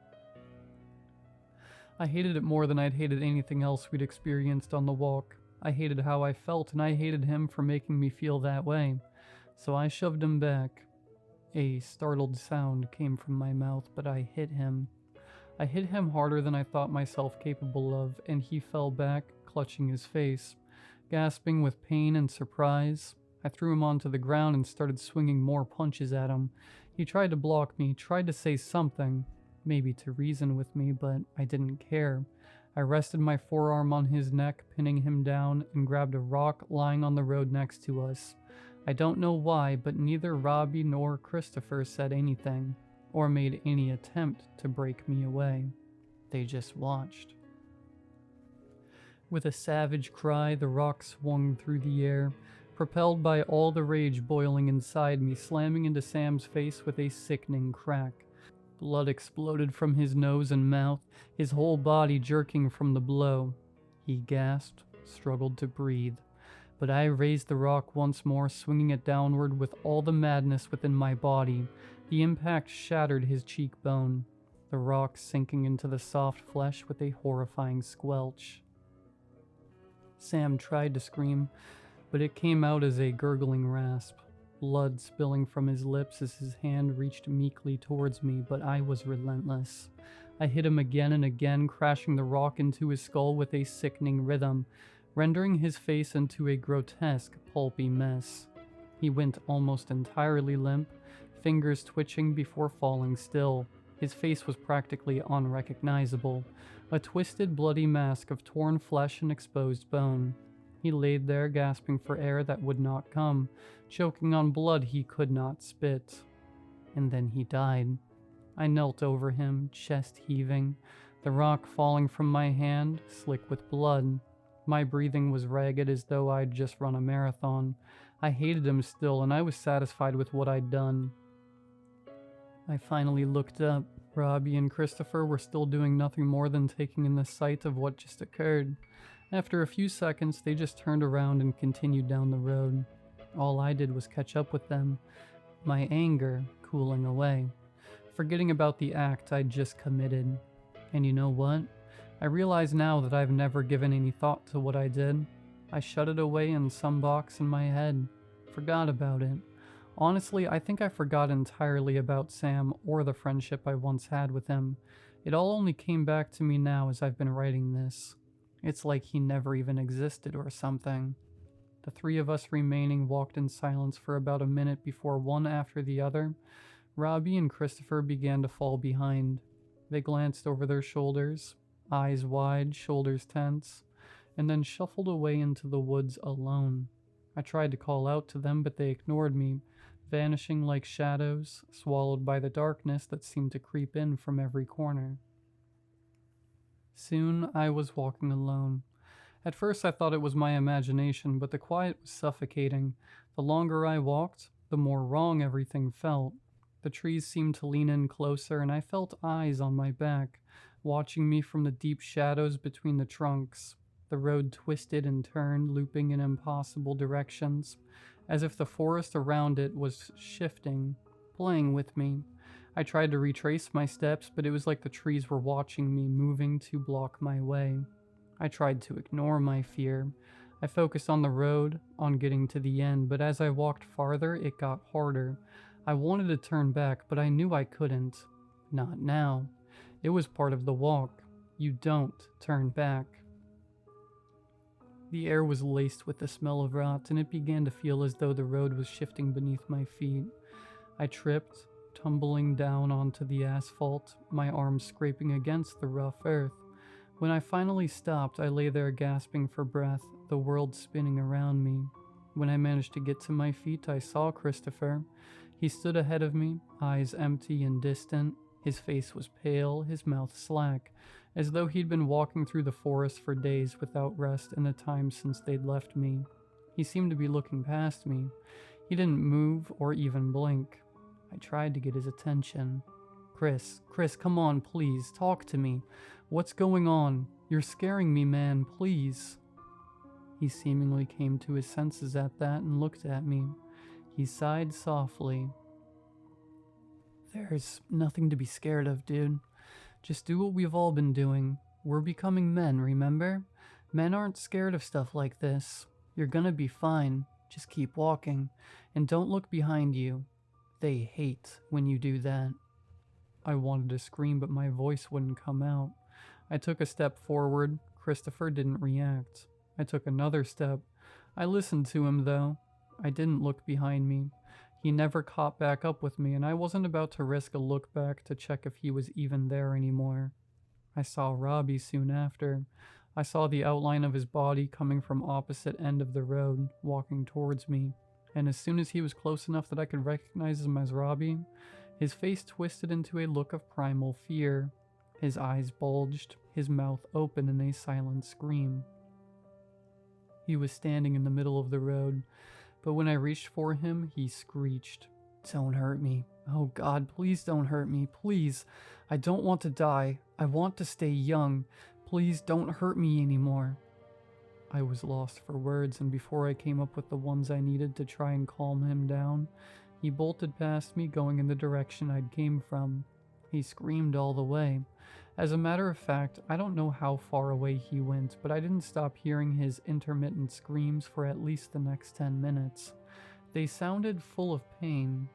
I hated it more than I'd hated anything else we'd experienced on the walk. I hated how I felt, and I hated him for making me feel that way. So I shoved him back. A startled sound came from my mouth, but I hit him. I hit him harder than I thought myself capable of, and he fell back, clutching his face. Gasping with pain and surprise, I threw him onto the ground and started swinging more punches at him. He tried to block me, tried to say something, maybe to reason with me, but I didn't care. I rested my forearm on his neck, pinning him down, and grabbed a rock lying on the road next to us. I don't know why, but neither Robbie nor Christopher said anything, or made any attempt to break me away. They just watched. With a savage cry, the rock swung through the air, propelled by all the rage boiling inside me, slamming into Sam's face with a sickening crack. Blood exploded from his nose and mouth, his whole body jerking from the blow. He gasped, struggled to breathe. But I raised the rock once more, swinging it downward with all the madness within my body. The impact shattered his cheekbone, the rock sinking into the soft flesh with a horrifying squelch. Sam tried to scream, but it came out as a gurgling rasp, blood spilling from his lips as his hand reached meekly towards me, but I was relentless. I hit him again and again, crashing the rock into his skull with a sickening rhythm, rendering his face into a grotesque, pulpy mess. He went almost entirely limp, fingers twitching before falling still. His face was practically unrecognizable, a twisted, bloody mask of torn flesh and exposed bone. He laid there, gasping for air that would not come, choking on blood he could not spit. And then he died. I knelt over him, chest heaving, the rock falling from my hand, slick with blood. My breathing was ragged as though I'd just run a marathon. I hated him still, and I was satisfied with what I'd done. I finally looked up. Robbie and Christopher were still doing nothing more than taking in the sight of what just occurred. After a few seconds, they just turned around and continued down the road. All I did was catch up with them, my anger cooling away, forgetting about the act I'd just committed. And you know what? I realize now that I've never given any thought to what I did. I shut it away in some box in my head, forgot about it. Honestly, I think I forgot entirely about Sam or the friendship I once had with him. It all only came back to me now as I've been writing this. It's like he never even existed or something. The three of us remaining walked in silence for about a minute before one after the other, Robbie and Christopher began to fall behind. They glanced over their shoulders, eyes wide, shoulders tense, and then shuffled away into the woods alone. I tried to call out to them, but they ignored me, vanishing like shadows, swallowed by the darkness that seemed to creep in from every corner. Soon I was walking alone. At first I thought it was my imagination, but the quiet was suffocating. The longer I walked, the more wrong everything felt. The trees seemed to lean in closer, and I felt eyes on my back, watching me from the deep shadows between the trunks. The road twisted and turned, looping in impossible directions, as if the forest around it was shifting, playing with me. I tried to retrace my steps, but it was like the trees were watching me, moving to block my way. I tried to ignore my fear. I focused on the road, on getting to the end, but as I walked farther, it got harder. I wanted to turn back, but I knew I couldn't. Not now. It was part of the walk. You don't turn back. The air was laced with the smell of rot, and it began to feel as though the road was shifting beneath my feet. I tripped, tumbling down onto the asphalt, my arms scraping against the rough earth. When I finally stopped, I lay there gasping for breath, the world spinning around me. When I managed to get to my feet, I saw Christopher. He stood ahead of me, eyes empty and distant. His face was pale, his mouth slack, as though he'd been walking through the forest for days without rest in the time since they'd left me. He seemed to be looking past me. He didn't move or even blink. I tried to get his attention. Chris, come on, please, talk to me. What's going on? You're scaring me, man, please." He seemingly came to his senses at that and looked at me. He sighed softly. "There's nothing to be scared of, dude. Just do what we've all been doing. We're becoming men, remember? Men aren't scared of stuff like this. You're gonna be fine. Just keep walking. And don't look behind you. They hate when you do that." I wanted to scream, but my voice wouldn't come out. I took a step forward. Christopher didn't react. I took another step. I listened to him, though. I didn't look behind me. He never caught back up with me, and I wasn't about to risk a look back to check if he was even there anymore. I saw Robbie soon after. I saw the outline of his body coming from opposite end of the road, walking towards me. And as soon as he was close enough that I could recognize him as Robbie, his face twisted into a look of primal fear. His eyes bulged, his mouth open in a silent scream. He was standing in the middle of the road, but when I reached for him, he screeched, "Don't hurt me. Oh God, please don't hurt me. Please. I don't want to die. I want to stay young. Please don't hurt me anymore." I was lost for words, and before I came up with the ones I needed to try and calm him down, he bolted past me, going in the direction I'd came from. He screamed all the way. As a matter of fact, I don't know how far away he went, but I didn't stop hearing his intermittent screams for at least the next 10 minutes. They sounded full of pain.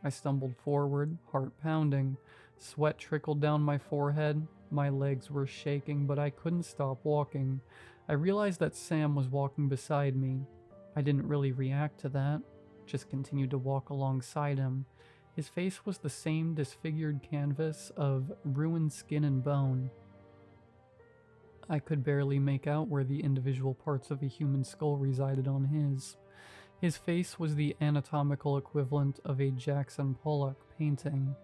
I stumbled forward, heart pounding. Sweat trickled down my forehead. My legs were shaking, but I couldn't stop walking. I realized that Sam was walking beside me. I didn't really react to that, just continued to walk alongside him. His face was the same disfigured canvas of ruined skin and bone. I could barely make out where the individual parts of a human skull resided on his. His face was the anatomical equivalent of a Jackson Pollock painting.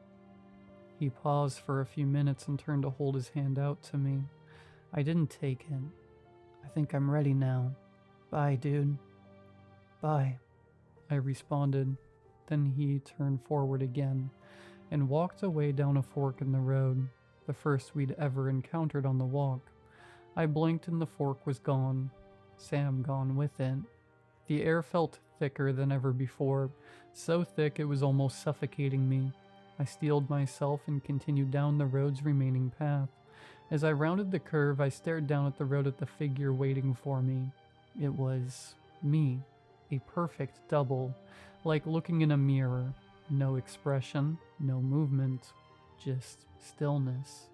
He paused for a few minutes and turned to hold his hand out to me. I didn't take it. "I think I'm ready now. Bye, dude." "Bye," I responded. Then he turned forward again and walked away down a fork in the road, the first we'd ever encountered on the walk. I blinked and the fork was gone, Sam gone with it. The air felt thicker than ever before, so thick it was almost suffocating me. I steeled myself and continued down the road's remaining path. As I rounded the curve, I stared down at the road at the figure waiting for me. It was me, a perfect double. Like looking in a mirror. No expression, no movement, just stillness.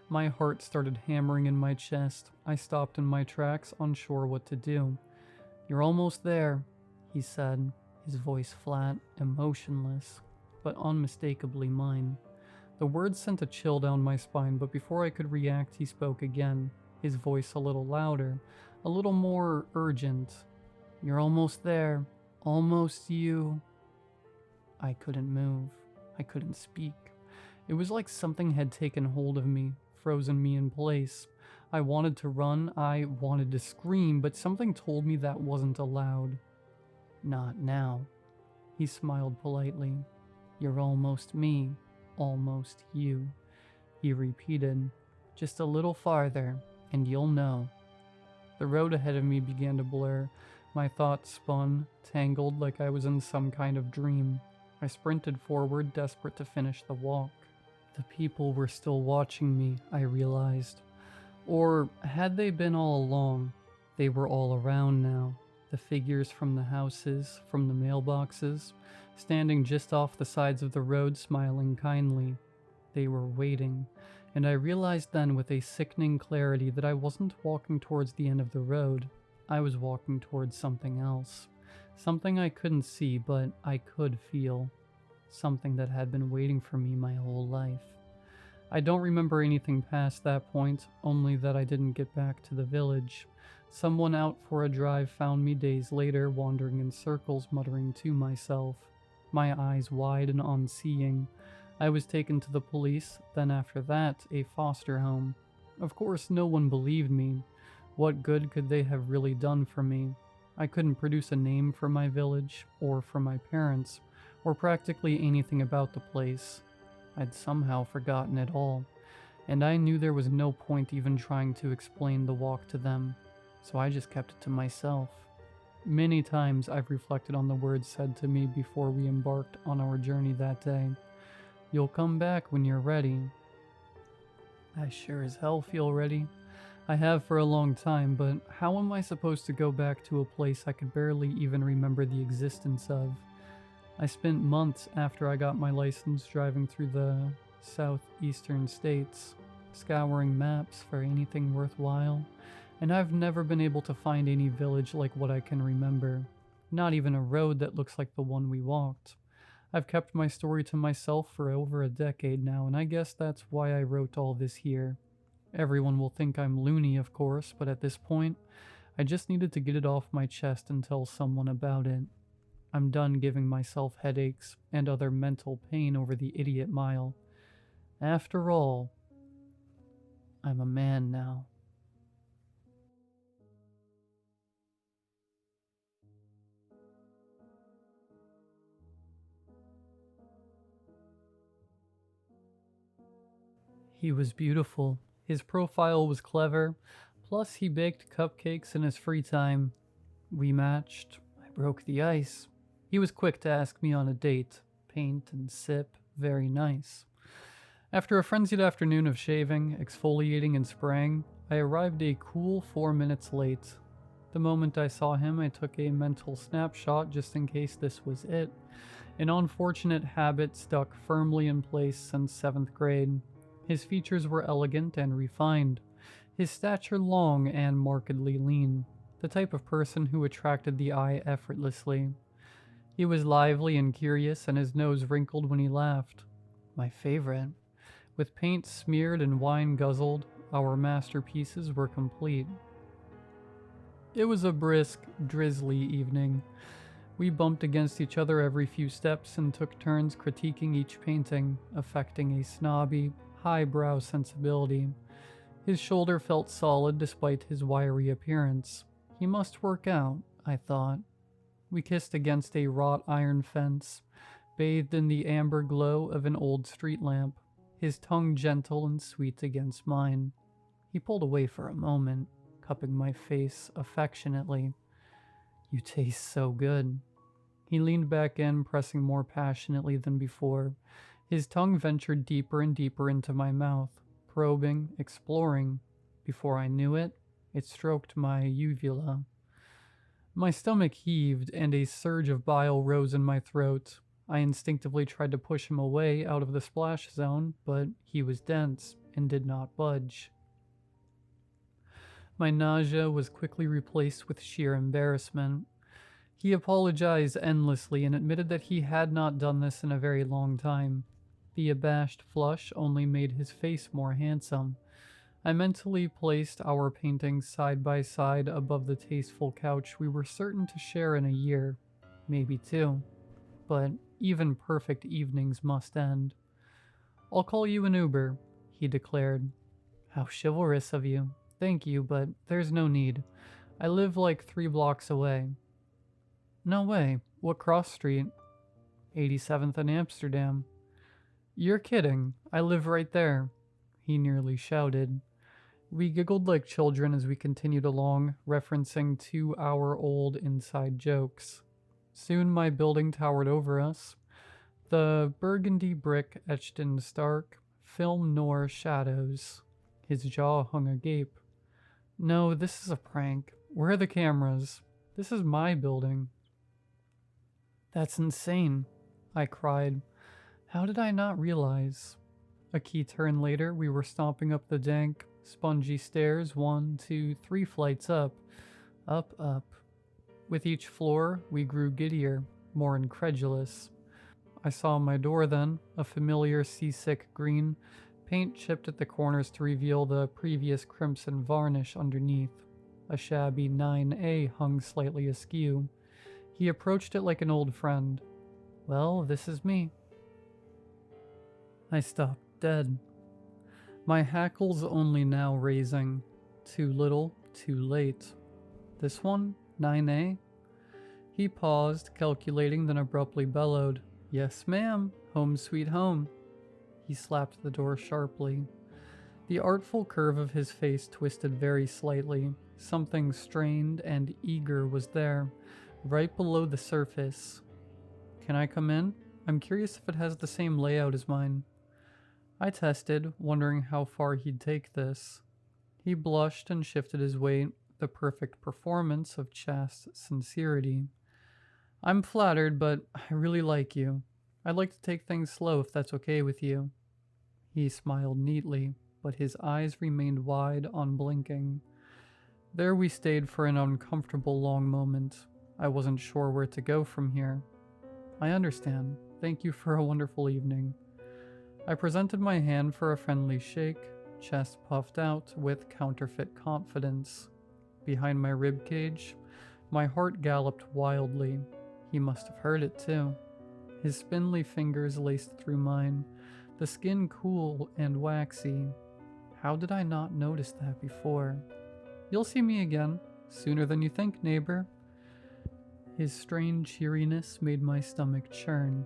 My heart started hammering in my chest. I stopped in my tracks, unsure what to do. "You're almost there," he said, his voice flat, emotionless, but unmistakably mine. The words sent a chill down my spine, but before I could react, he spoke again, his voice a little louder, a little more urgent. "You're almost there. Almost you." I couldn't move. I couldn't speak. It was like something had taken hold of me, frozen me in place. I wanted to run, I wanted to scream, but something told me that wasn't allowed. "Not now." He smiled politely. "You're almost me, almost you," he repeated. "Just a little farther, and you'll know." The road ahead of me began to blur. My thoughts spun, tangled like I was in some kind of dream. I sprinted forward, desperate to finish the walk. The people were still watching me, I realized. Or had they been all along? They were all around now. The figures from the houses, from the mailboxes, standing just off the sides of the road, smiling kindly. They were waiting, and I realized then with a sickening clarity that I wasn't walking towards the end of the road. I was walking towards something else. Something I couldn't see, but I could feel. something that had been waiting for me my whole life. I don't remember anything past that point, only that I didn't get back to the village. Someone out for a drive found me days later, wandering in circles, muttering to myself, my eyes wide and unseeing. I was taken to the police, then after that, a foster home. Of course, no one believed me. What good could they have really done for me? I couldn't produce a name for my village, or for my parents, or practically anything about the place. I'd somehow forgotten it all, and I knew there was no point even trying to explain the walk to them, so I just kept it to myself. Many times I've reflected on the words said to me before we embarked on our journey that day. You'll come back when you're ready. I sure as hell feel ready. I have for a long time, but how am I supposed to go back to a place I could barely even remember the existence of? I spent months after I got my license driving through the southeastern states, scouring maps for anything worthwhile, and I've never been able to find any village like what I can remember. Not even a road that looks like the one we walked. I've kept my story to myself for over a decade now, and I guess that's why I wrote all this here. Everyone will think I'm loony, of course, but at this point, I just needed to get it off my chest and tell someone about it. I'm done giving myself headaches and other mental pain over the idiot mile. After all, I'm a man now. He was beautiful. His profile was clever. Plus, he baked cupcakes in his free time. We matched. I broke the ice. He was quick to ask me on a date. Paint and sip. Very nice. After a frenzied afternoon of shaving, exfoliating, and spraying, I arrived a cool 4 minutes late. The moment I saw him, I took a mental snapshot just in case this was it. An unfortunate habit stuck firmly in place since 7th grade. His features were elegant and refined. His stature long and markedly lean. The type of person who attracted the eye effortlessly. He was lively and curious, and his nose wrinkled when he laughed. My favorite. With paint smeared and wine guzzled, our masterpieces were complete. It was a brisk, drizzly evening. We bumped against each other every few steps and took turns critiquing each painting, affecting a snobby, highbrow sensibility. His shoulder felt solid despite his wiry appearance. He must work out, I thought. We kissed against a wrought iron fence, bathed in the amber glow of an old street lamp, his tongue gentle and sweet against mine. He pulled away for a moment, cupping my face affectionately. You taste so good. He leaned back in, pressing more passionately than before. His tongue ventured deeper and deeper into my mouth, probing, exploring. Before I knew it, it stroked my uvula. My stomach heaved, and a surge of bile rose in my throat. I instinctively tried to push him away out of the splash zone, but he was dense and did not budge. My nausea was quickly replaced with sheer embarrassment. He apologized endlessly and admitted that he had not done this in a very long time. The abashed flush only made his face more handsome. I mentally placed our paintings side by side above the tasteful couch we were certain to share in a year, maybe 2. But even perfect evenings must end. I'll call you an Uber, he declared. How chivalrous of you. Thank you, but there's no need. I live like 3 blocks away. No way. What cross street? 87th and Amsterdam. You're kidding. I live right there, he nearly shouted. We giggled like children as we continued along, referencing 2-hour-old inside jokes. Soon my building towered over us, the burgundy brick etched in stark, film noir shadows. His jaw hung agape. No, this is a prank. Where are the cameras? This is my building. That's insane, I cried. How did I not realize? A key turn later, we were stomping up the dank, spongy stairs 1, 2, 3 flights up. Up, up. With each floor, we grew giddier, more incredulous. I saw my door then, a familiar seasick green, paint chipped at the corners to reveal the previous crimson varnish underneath. A shabby 9A hung slightly askew. He approached it like an old friend. Well, this is me. I stopped dead. My hackles only now raising. Too little, too late. This one? 9A? He paused, calculating, then abruptly bellowed, Yes, ma'am. Home sweet home. He slapped the door sharply. The artful curve of his face twisted very slightly. Something strained and eager was there, right below the surface. Can I come in? I'm curious if it has the same layout as mine. I tested, wondering how far he'd take this. He blushed and shifted his weight, the perfect performance of chaste sincerity. I'm flattered, but I really like you. I'd like to take things slow if that's okay with you. He smiled neatly, but his eyes remained wide, unblinking. There we stayed for an uncomfortable long moment. I wasn't sure where to go from here. I understand. Thank you for a wonderful evening. I presented my hand for a friendly shake, chest puffed out with counterfeit confidence. Behind my ribcage, my heart galloped wildly. He must have heard it too. His spindly fingers laced through mine, the skin cool and waxy. How did I not notice that before? You'll see me again, sooner than you think, neighbor. His strange cheeriness made my stomach churn.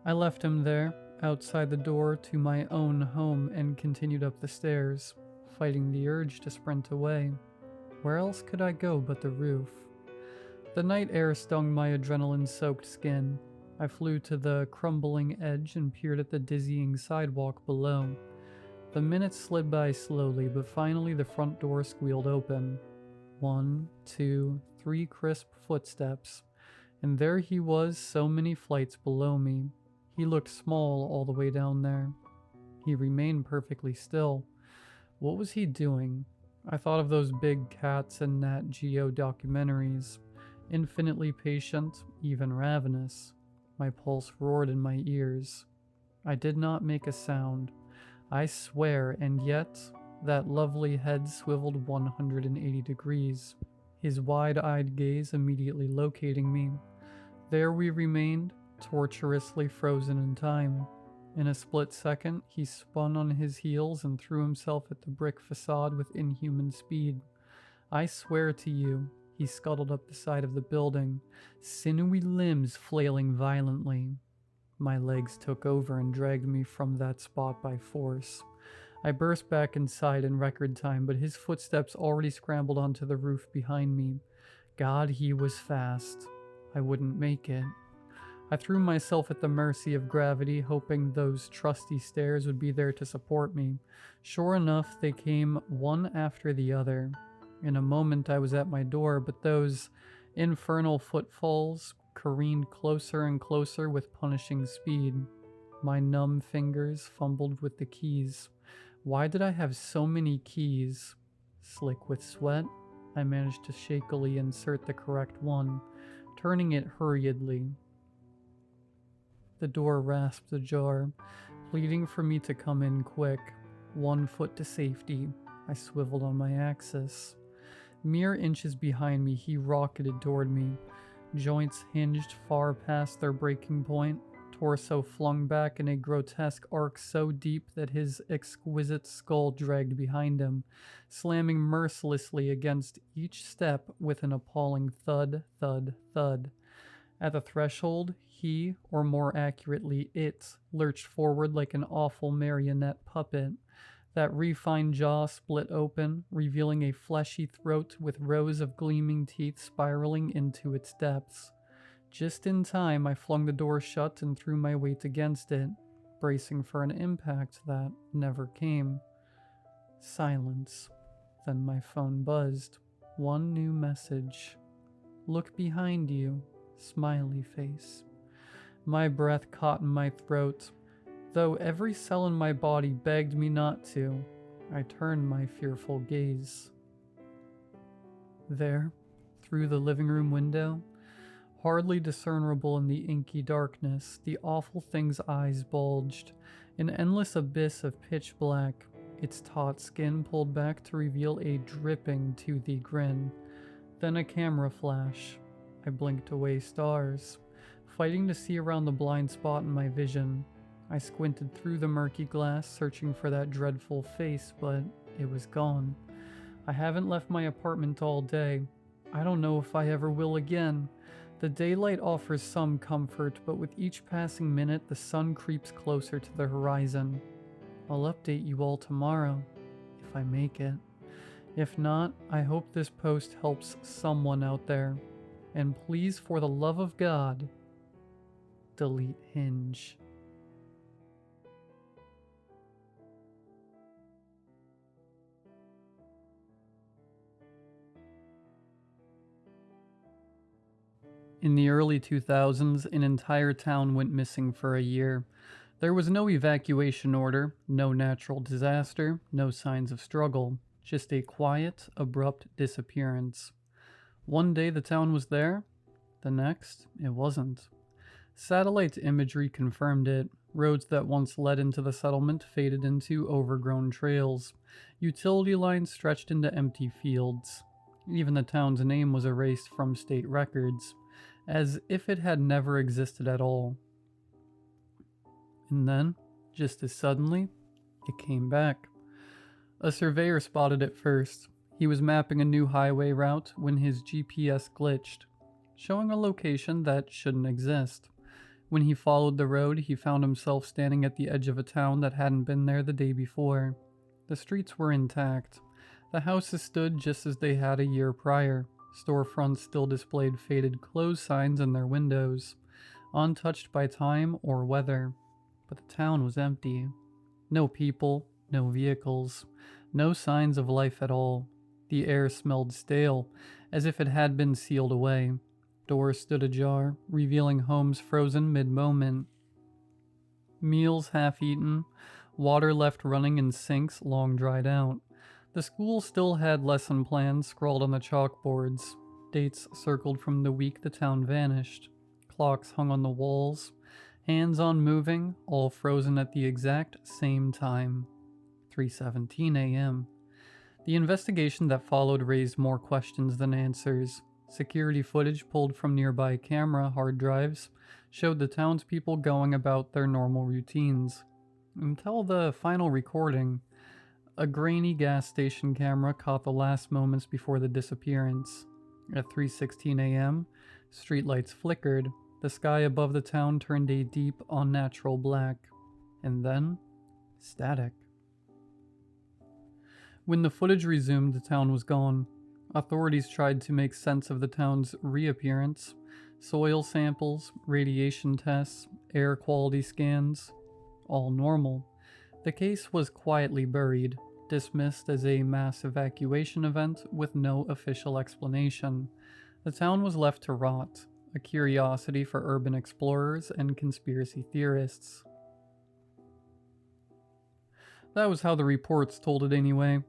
I left him there, outside the door to my own home, and continued up the stairs, fighting the urge to sprint away. Where else could I go but the roof? The night air stung my adrenaline-soaked skin. I flew to the crumbling edge and peered at the dizzying sidewalk below. The minutes slid by slowly, but finally the front door squealed open. 1, 2, 3 crisp footsteps, and there he was so many flights below me. He looked small all the way down there. He remained perfectly still. What was he doing? I thought of those big cats in Nat Geo documentaries. Infinitely patient, even ravenous. My pulse roared in my ears. I did not make a sound. I swear, and yet, that lovely head swiveled 180 degrees, his wide-eyed gaze immediately locating me. There we remained, torturously frozen in time. In a split second, he spun on his heels and threw himself at the brick facade with inhuman speed. I swear to you, he scuttled up the side of the building, sinewy limbs flailing violently. My legs took over and dragged me from that spot by force. I burst back inside in record time, but his footsteps already scrambled onto the roof behind me. God, he was fast. I wouldn't make it. I threw myself at the mercy of gravity, hoping those trusty stairs would be there to support me. Sure enough, they came one after the other. In a moment I was at my door, but those infernal footfalls careened closer and closer with punishing speed. My numb fingers fumbled with the keys. Why did I have so many keys? Slick with sweat, I managed to shakily insert the correct one, turning it hurriedly. The door rasped ajar, pleading for me to come in quick. 1 foot to safety. I swiveled on my axis. Mere inches behind me, he rocketed toward me. Joints hinged far past their breaking point, torso flung back in a grotesque arc so deep that his exquisite skull dragged behind him, slamming mercilessly against each step with an appalling thud, thud, thud. At the threshold, he, or more accurately it, lurched forward like an awful marionette puppet. That refined jaw split open, revealing a fleshy throat with rows of gleaming teeth spiraling into its depths. Just in time, I flung the door shut and threw my weight against it, bracing for an impact that never came. Silence. Then my phone buzzed. One new message. Look behind you. Smiley face. My breath caught in my throat. Though every cell in my body begged me not to, I turned my fearful gaze. There, through the living room window, Hardly discernible in the inky darkness, the awful thing's eyes bulged, an endless abyss of pitch black, its taut skin pulled back to reveal a dripping, toothy grin. Then a camera flash. I blinked away stars, fighting to see around the blind spot in my vision. I squinted through the murky glass, searching for that dreadful face, but it was gone. I haven't left my apartment all day. I don't know if I ever will again. The daylight offers some comfort, but with each passing minute, the sun creeps closer to the horizon. I'll update you all tomorrow, if I make it. If not, I hope this post helps someone out there. And please, for the love of God, delete Hinge. In the early 2000s, an entire town went missing for a year. There was no evacuation order, no natural disaster, no signs of struggle, just a quiet, abrupt disappearance. One day the town was there, the next it wasn't. Satellite imagery confirmed it. Roads that once led into the settlement faded into overgrown trails. Utility lines stretched into empty fields. Even the town's name was erased from state records, as if it had never existed at all. And then, just as suddenly, it came back. A surveyor spotted it first. He was mapping a new highway route when his GPS glitched, showing a location that shouldn't exist. When he followed the road, he found himself standing at the edge of a town that hadn't been there the day before. The streets were intact. The houses stood just as they had a year prior. Storefronts still displayed faded close signs in their windows, untouched by time or weather. But the town was empty. No people, no vehicles, no signs of life at all. The air smelled stale, as if it had been sealed away. Doors stood ajar, revealing homes frozen mid-moment. Meals half-eaten, water left running in sinks long dried out. The school still had lesson plans scrawled on the chalkboards. Dates circled from the week the town vanished. Clocks hung on the walls. Hands on moving, all frozen at the exact same time. 3:17 a.m. The investigation that followed raised more questions than answers. Security footage pulled from nearby camera hard drives showed the townspeople going about their normal routines. Until the final recording, a grainy gas station camera caught the last moments before the disappearance. At 3:16 a.m., streetlights flickered. The sky above the town turned a deep, unnatural black. And then, static. When the footage resumed, the town was gone. Authorities tried to make sense of the town's reappearance. Soil samples, radiation tests, air quality scans, all normal. The case was quietly buried, dismissed as a mass evacuation event with no official explanation. The town was left to rot, a curiosity for urban explorers and conspiracy theorists. That was how the reports told it anyway.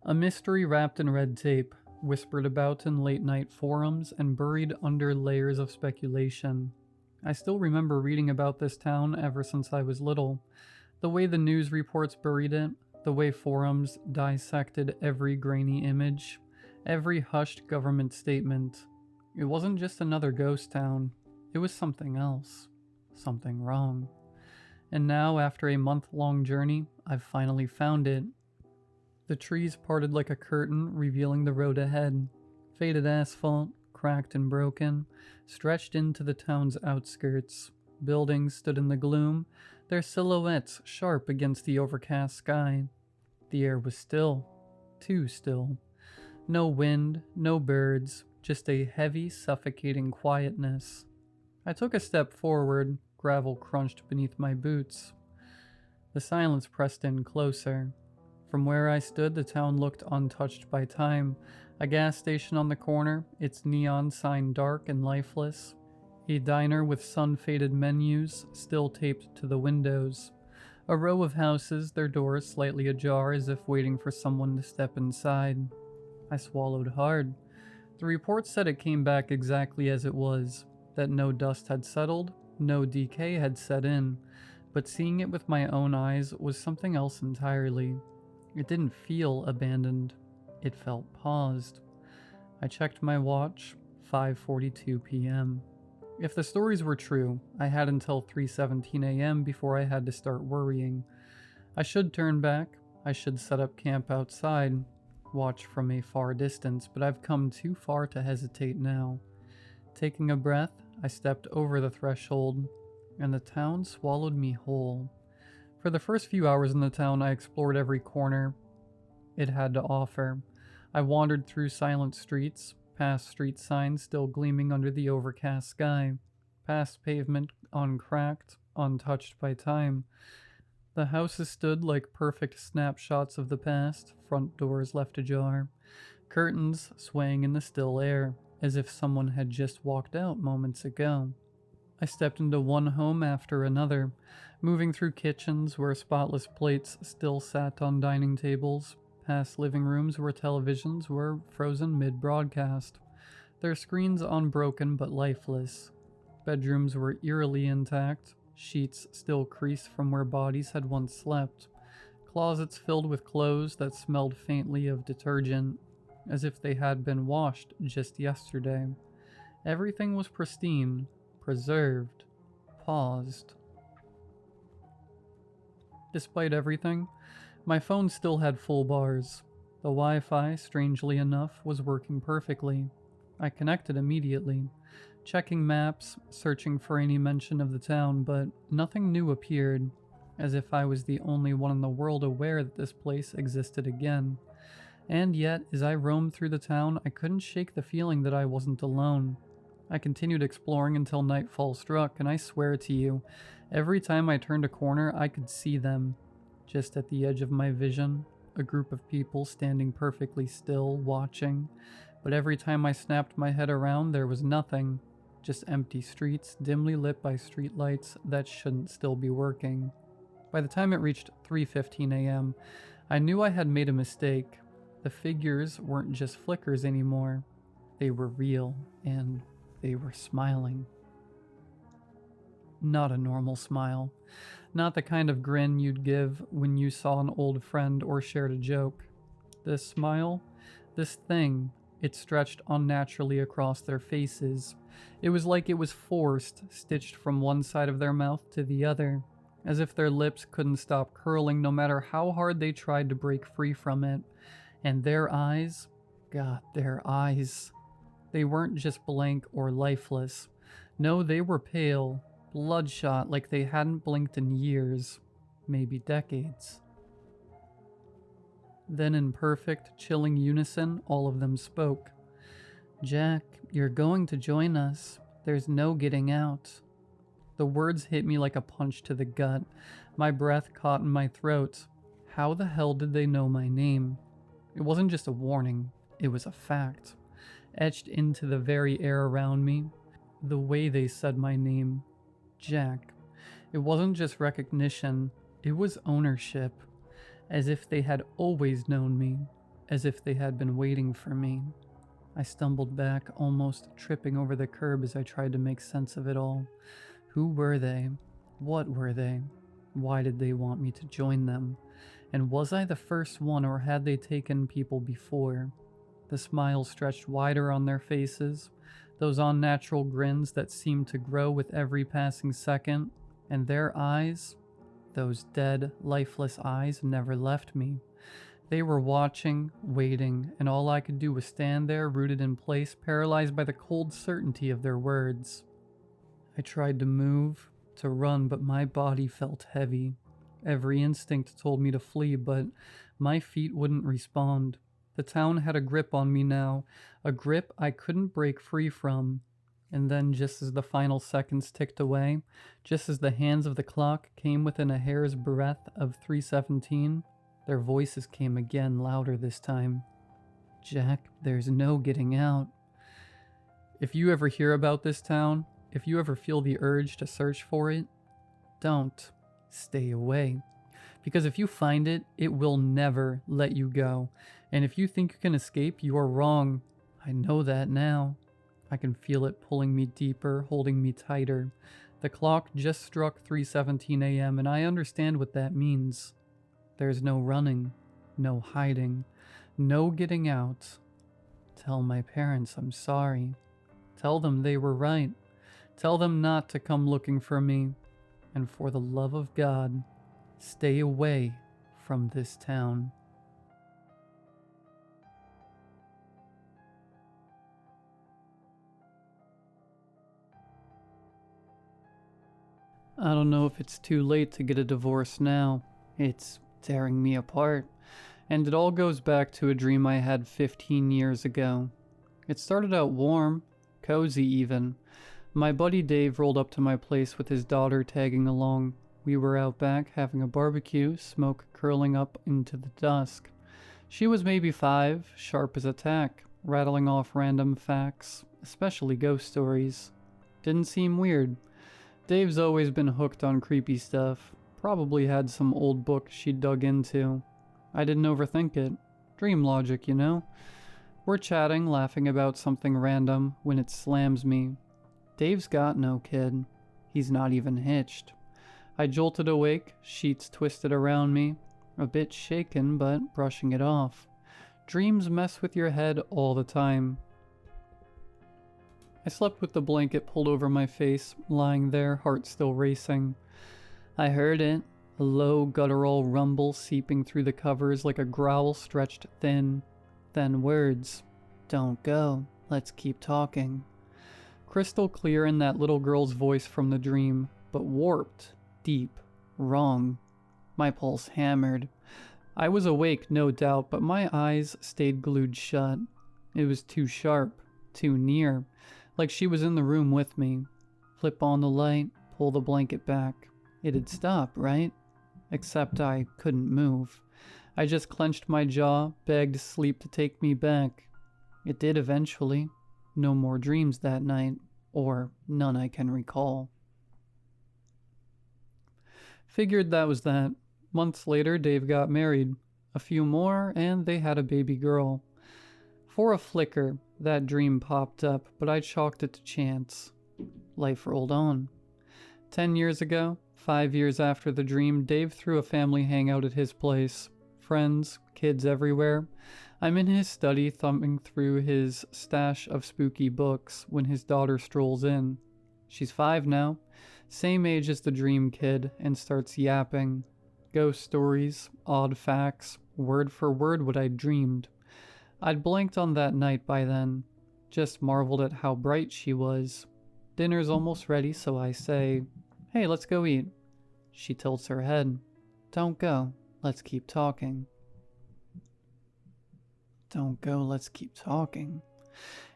A mystery wrapped in red tape, whispered about in late-night forums and buried under layers of speculation. I still remember reading about this town ever since I was little. The way the news reports buried it, the way forums dissected every grainy image, every hushed government statement. It wasn't just another ghost town. It was something else. Something wrong. And now, after a month-long journey, I've finally found it. The trees parted like a curtain, revealing the road ahead. Faded asphalt, cracked and broken, stretched into the town's outskirts. Buildings stood in the gloom, their silhouettes sharp against the overcast sky. The air was still. Too still. No wind, no birds, just a heavy, suffocating quietness. I took a step forward, gravel crunched beneath my boots. The silence pressed in closer. From where I stood, the town looked untouched by time. A gas station on the corner, its neon sign dark and lifeless. A diner with sun-faded menus still taped to the windows. A row of houses, their doors slightly ajar as if waiting for someone to step inside. I swallowed hard. The report said it came back exactly as it was. that no dust had settled, no decay had set in, but seeing it with my own eyes was something else entirely. It didn't feel abandoned. It felt paused. I checked my watch, 5:42 p.m. If the stories were true, I had until 3:17 a.m. before I had to start worrying. I should turn back. I should set up camp outside, watch from a far distance, but I've come too far to hesitate now. Taking a breath, I stepped over the threshold, and the town swallowed me whole. For the first few hours in the town, I explored every corner it had to offer. I wandered through silent streets, past street signs still gleaming under the overcast sky, past pavement uncracked, untouched by time. The houses stood like perfect snapshots of the past, front doors left ajar, curtains swaying in the still air, as if someone had just walked out moments ago. I stepped into one home after another, moving through kitchens where spotless plates still sat on dining tables, past living rooms where televisions were frozen mid-broadcast, their screens unbroken but lifeless. Bedrooms were eerily intact, sheets still creased from where bodies had once slept, closets filled with clothes that smelled faintly of detergent, as if they had been washed just yesterday. Everything was pristine, preserved, paused. Despite everything, my phone still had full bars. The Wi-Fi, strangely enough, was working perfectly. I connected immediately, checking maps, searching for any mention of the town, but nothing new appeared, as if I was the only one in the world aware that this place existed again. And yet, as I roamed through the town, I couldn't shake the feeling that I wasn't alone. I continued exploring until nightfall struck, and I swear to you, every time I turned a corner, I could see them. Just at the edge of my vision, a group of people standing perfectly still, watching. But every time I snapped my head around, there was nothing. Just empty streets, dimly lit by streetlights that shouldn't still be working. By the time it reached 3:15 a.m., I knew I had made a mistake. The figures weren't just flickers anymore. They were real, and they were smiling. Not a normal smile. Not the kind of grin you'd give when you saw an old friend or shared a joke. This smile, this thing, it stretched unnaturally across their faces. It was like it was forced, stitched from one side of their mouth to the other, as if their lips couldn't stop curling no matter how hard they tried to break free from it. And their eyes, God, their eyes. They weren't just blank or lifeless. No, they were pale, bloodshot, like they hadn't blinked in years, maybe decades. Then in perfect, chilling unison, all of them spoke. "Jack, you're going to join us. There's no getting out." The words hit me like a punch to the gut. My breath caught in my throat. How the hell did they know my name? It wasn't just a warning, it was a fact. Etched into the very air around me, the way they said my name, Jack. It wasn't just recognition, it was ownership. As if they had always known me, as if they had been waiting for me. I stumbled back, almost tripping over the curb as I tried to make sense of it all. Who were they? What were they? Why did they want me to join them? And was I the first one, or had they taken people before? The smiles stretched wider on their faces, those unnatural grins that seemed to grow with every passing second, and their eyes, those dead, lifeless eyes, never left me. They were watching, waiting, and all I could do was stand there, rooted in place, paralyzed by the cold certainty of their words. I tried to move, to run, but my body felt heavy. Every instinct told me to flee, but my feet wouldn't respond. The town had a grip on me now, a grip I couldn't break free from. And then, just as the final seconds ticked away, just as the hands of the clock came within a hair's breadth of 3:17, their voices came again, louder this time. "Jack, there's no getting out." If you ever hear about this town, if you ever feel the urge to search for it, don't. Stay away. Because if you find it, it will never let you go. And if you think you can escape, you are wrong. I know that now. I can feel it pulling me deeper, holding me tighter. The clock just struck 3:17 a.m. and I understand what that means. There's no running, no hiding, no getting out. Tell my parents I'm sorry. Tell them they were right. Tell them not to come looking for me. And for the love of God, stay away from this town. I don't know if it's too late to get a divorce now. It's tearing me apart. And it all goes back to a dream I had 15 years ago. It started out warm, cozy even. My buddy Dave rolled up to my place with his daughter tagging along. We were out back having a barbecue, smoke curling up into the dusk. She was maybe 5, sharp as a tack, rattling off random facts, especially ghost stories. Didn't seem weird. Dave's always been hooked on creepy stuff. Probably had some old book she dug into. I didn't overthink it. Dream logic, you know? We're chatting, laughing about something random, when it slams me. Dave's got no kid. He's not even hitched. I jolted awake, sheets twisted around me, a bit shaken but brushing it off. Dreams mess with your head all the time. I slept with the blanket pulled over my face, lying there, heart still racing. I heard it, a low guttural rumble seeping through the covers like a growl stretched thin. Then words. Don't go, let's keep talking. Crystal clear in that little girl's voice from the dream, but warped, deep, wrong. My pulse hammered. I was awake, no doubt, but my eyes stayed glued shut. It was too sharp, too near, like she was in the room with me. Flip on the light, pull the blanket back. It'd stop, right? Except I couldn't move. I just clenched my jaw, begged sleep to take me back. It did eventually. No more dreams that night, or none I can recall. Figured that was that. Months later, Dave got married. A few more, and they had a baby girl. For a flicker, that dream popped up, but I chalked it to chance. Life rolled on. 10 years ago, 5 years after the dream, Dave threw a family hangout at his place. Friends, kids everywhere. I'm in his study thumbing through his stash of spooky books when his daughter strolls in. She's 5 now, same age as the dream kid, and starts yapping. Ghost stories, odd facts, word for word what I'd dreamed. I'd blanked on that night by then, just marveled at how bright she was. Dinner's almost ready, so I say, "Hey, let's go eat." She tilts her head. "Don't go, let's keep talking." Don't go, let's keep talking.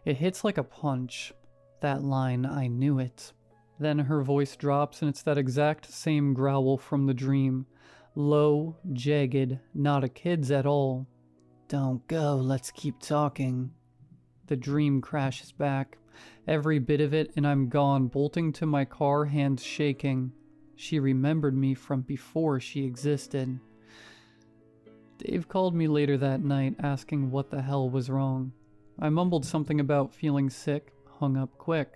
It hits like a punch. That line, I knew it. Then her voice drops and it's that exact same growl from the dream. Low, jagged, not a kid's at all. Don't go, let's keep talking. The dream crashes back. Every bit of it, and I'm gone, bolting to my car, hands shaking. She remembered me from before she existed. Dave called me later that night, asking what the hell was wrong. I mumbled something about feeling sick, hung up quick.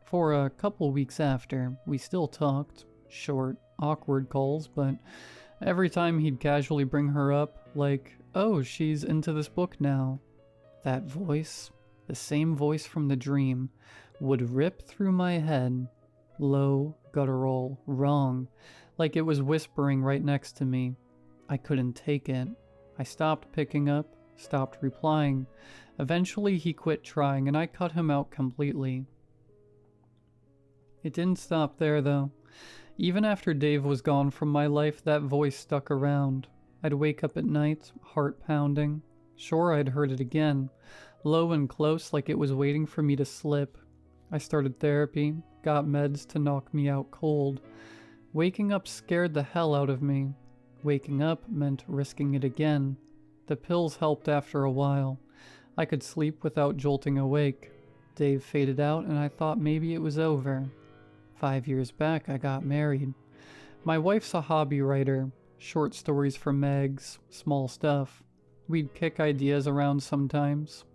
For a couple weeks after, we still talked. Short, awkward calls, but every time he'd casually bring her up, like, "Oh, she's into this book now." That voice, the same voice from the dream, would rip through my head. Low, guttural, wrong, like it was whispering right next to me. I couldn't take it. I stopped picking up, stopped replying. Eventually he quit trying and I cut him out completely. It didn't stop there though. Even after Dave was gone from my life, that voice stuck around. I'd wake up at night, heart pounding. Sure, I'd heard it again, low and close like it was waiting for me to slip. I started therapy, got meds to knock me out cold. Waking up scared the hell out of me. Waking up meant risking it again. The pills helped after a while. I could sleep without jolting awake. Dave faded out and I thought maybe it was over. 5 years back, I got married. My wife's a hobby writer. Short stories for mags, small stuff. We'd kick ideas around sometimes.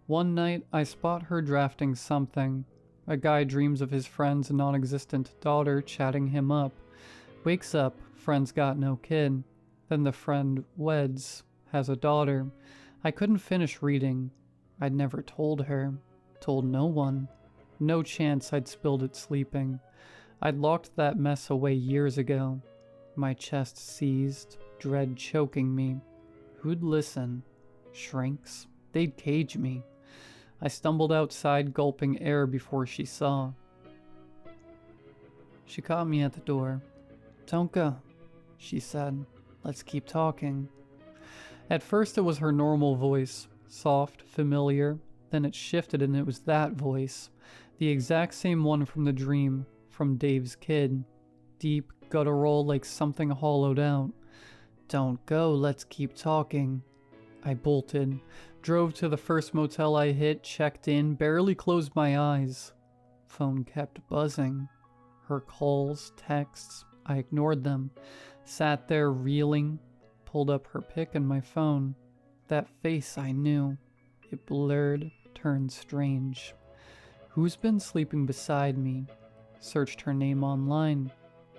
One night, I spot her drafting something. A guy dreams of his friend's non-existent daughter chatting him up. Wakes up, friend's got no kid. Then the friend weds, has a daughter. I couldn't finish reading. I'd never told her. Told no one. No chance I'd spilled it sleeping. I'd locked that mess away years ago. My chest seized, dread choking me. Who'd listen? Shrinks? They'd cage me. I stumbled outside, gulping air before she saw. She caught me at the door. "Don't go," she said. "Let's keep talking." At first it was her normal voice, soft, familiar. Then it shifted and it was that voice, the exact same one from the dream, from Dave's kid. Deep, guttural, like something hollowed out. "Don't go, let's keep talking." I bolted, drove to the first motel I hit, checked in, barely closed my eyes. Phone kept buzzing. Her calls, texts, I ignored them. Sat there reeling, pulled up her pic in my phone. That face I knew. It blurred, turned strange. Who's been sleeping beside me? Searched her name online.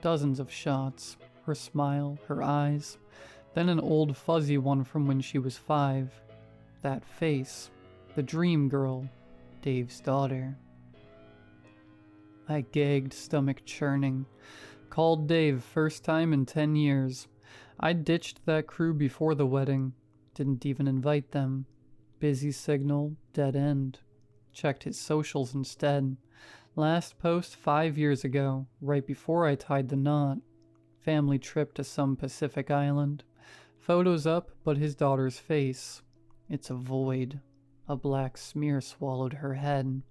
Dozens of shots. Her smile, her eyes. Then an old fuzzy one from when she was 5. That face. The dream girl. Dave's daughter. I gagged, stomach churning. Called Dave, first time in 10 years. I ditched that crew before the wedding. Didn't even invite them. Busy signal, dead end. Checked his socials instead. Last post 5 years ago, right before I tied the knot. Family trip to some Pacific island. Photos up, but his daughter's face. It's a void. A black smear swallowed her head.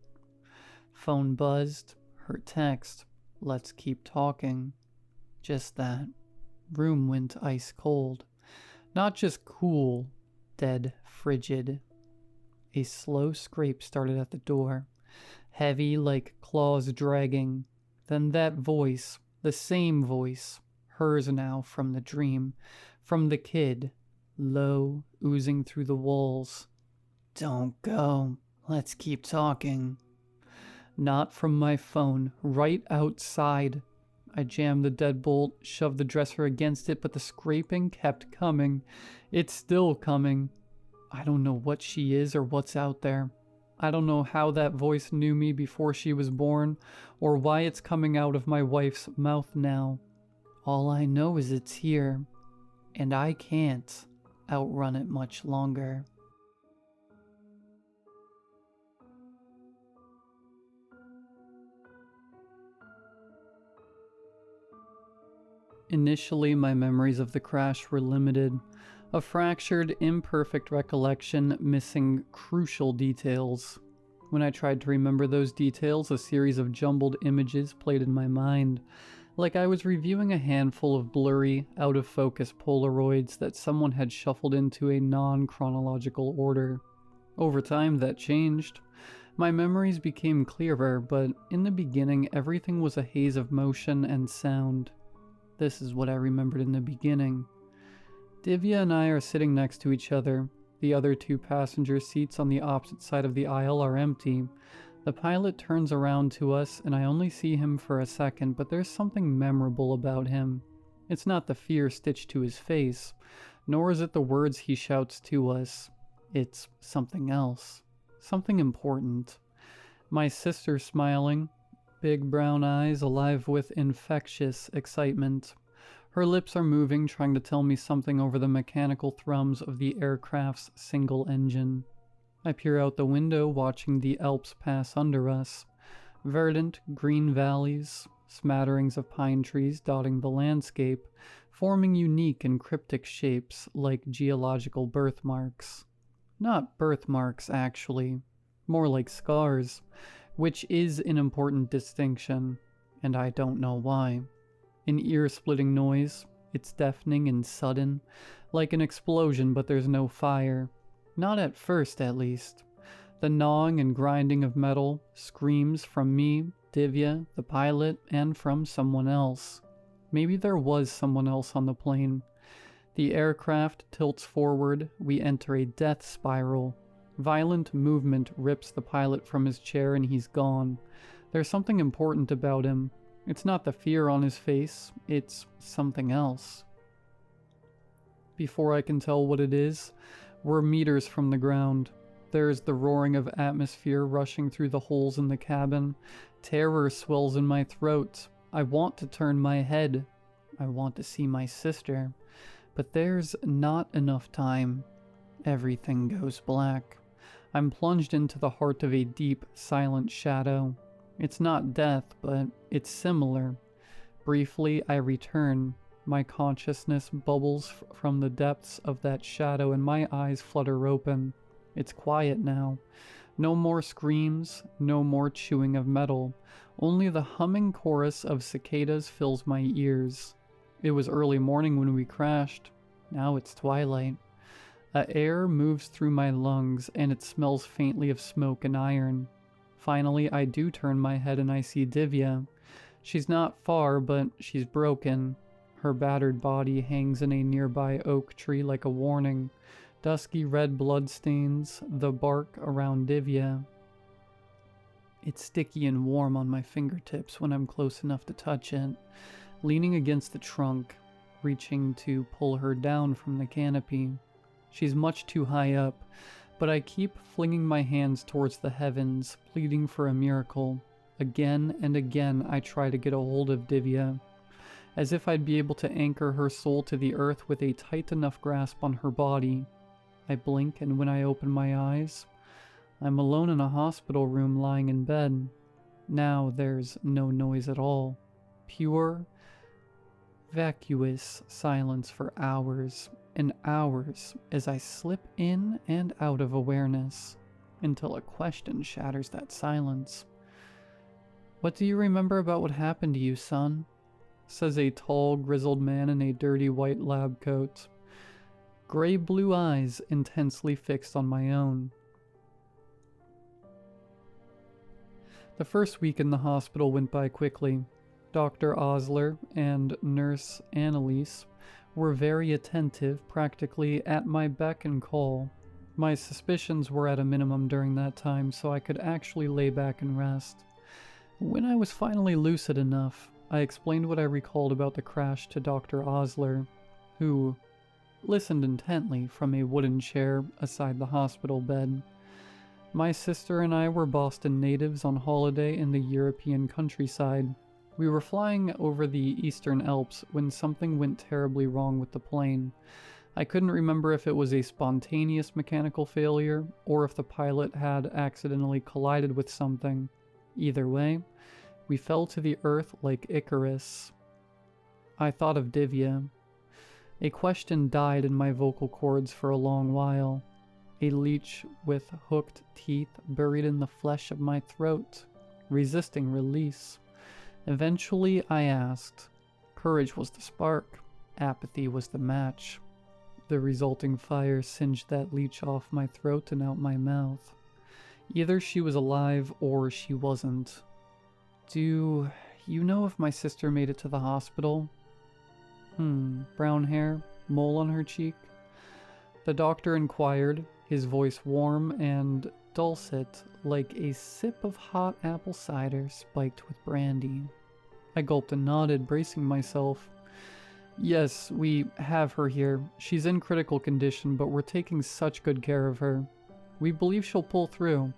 Phone buzzed. Her text. "Let's keep talking." Just that. Room went ice cold. Not just cool. Dead frigid. A slow scrape started at the door. Heavy like claws dragging. Then that voice. The same voice. Hers now from the dream. From the kid. Low, oozing through the walls. "Don't go. Let's keep talking." Not from my phone. Right outside. I jammed the deadbolt, shoved the dresser against it, but the scraping kept coming. It's still coming. I don't know what she is or what's out there. I don't know how that voice knew me before she was born, or why it's coming out of my wife's mouth now. All I know is it's here, and I can't outrun it much longer. Initially, my memories of the crash were limited. A fractured, imperfect recollection missing crucial details. When I tried to remember those details, a series of jumbled images played in my mind, like I was reviewing a handful of blurry, out-of-focus Polaroids that someone had shuffled into a non-chronological order. Over time, that changed. My memories became clearer, but in the beginning, everything was a haze of motion and sound. This is what I remembered in the beginning. Divya and I are sitting next to each other. The other 2 passenger seats on the opposite side of the aisle are empty. The pilot turns around to us, and I only see him for a second, but there's something memorable about him. It's not the fear stitched to his face, nor is it the words he shouts to us. It's something else. Something important. My sister smiling, big brown eyes alive with infectious excitement. Her lips are moving, trying to tell me something over the mechanical thrums of the aircraft's single engine. I peer out the window, watching the Alps pass under us. Verdant, green valleys, smatterings of pine trees dotting the landscape, forming unique and cryptic shapes like geological birthmarks. Not birthmarks, actually. More like scars, which is an important distinction, and I don't know why. An ear-splitting noise. It's deafening and sudden, like an explosion, but there's no fire. Not at first, at least. The gnawing and grinding of metal, screams from me, Divya, the pilot, and from someone else. Maybe there was someone else on the plane. The aircraft tilts forward, we enter a death spiral. Violent movement rips the pilot from his chair and he's gone. There's something important about him. It's not the fear on his face, it's something else. Before I can tell what it is, we're meters from the ground. There's the roaring of atmosphere rushing through the holes in the cabin. Terror swells in my throat. I want to turn my head. I want to see my sister. But there's not enough time. Everything goes black. I'm plunged into the heart of a deep, silent shadow. It's not death, but it's similar. Briefly, I return. My consciousness bubbles from the depths of that shadow and my eyes flutter open. It's quiet now. No more screams, no more chewing of metal. Only the humming chorus of cicadas fills my ears. It was early morning when we crashed. Now it's twilight. Air moves through my lungs and it smells faintly of smoke and iron. Finally, I do turn my head and I see Divya. She's not far, but she's broken. Her battered body hangs in a nearby oak tree like a warning. Dusky red blood stains the bark around Divya. It's sticky and warm on my fingertips when I'm close enough to touch it. Leaning against the trunk, reaching to pull her down from the canopy. She's much too high up, but I keep flinging my hands towards the heavens, pleading for a miracle. Again and again I try to get a hold of Divya, as if I'd be able to anchor her soul to the earth with a tight enough grasp on her body. I blink, and when I open my eyes, I'm alone in a hospital room lying in bed. Now there's no noise at all. Pure, vacuous silence for hours and hours as I slip in and out of awareness, until a question shatters that silence. "What do you remember about what happened to you, son?" says a tall, grizzled man in a dirty white lab coat. Gray blue eyes intensely fixed on my own. The first week in the hospital went by quickly. Dr. Osler and Nurse Annalise were very attentive, practically at my beck and call. My suspicions were at a minimum during that time, so I could actually lay back and rest. When I was finally lucid enough, I explained what I recalled about the crash to Dr. Osler, who listened intently from a wooden chair aside the hospital bed. My sister and I were Boston natives on holiday in the European countryside. We were flying over the Eastern Alps when something went terribly wrong with the plane. I couldn't remember if it was a spontaneous mechanical failure or if the pilot had accidentally collided with something. Either way, we fell to the earth like Icarus. I thought of Divya. A question died in my vocal cords for a long while. A leech with hooked teeth buried in the flesh of my throat, resisting release. Eventually I asked. Courage was the spark. Apathy was the match. The resulting fire singed that leech off my throat and out my mouth. Either she was alive or she wasn't. Do you know if my sister made it to the hospital? Brown hair, mole on her cheek. The doctor inquired, his voice warm and dulcet like a sip of hot apple cider spiked with brandy. I gulped and nodded, bracing myself. Yes, we have her here. She's in critical condition, but we're taking such good care of her. We believe she'll pull through,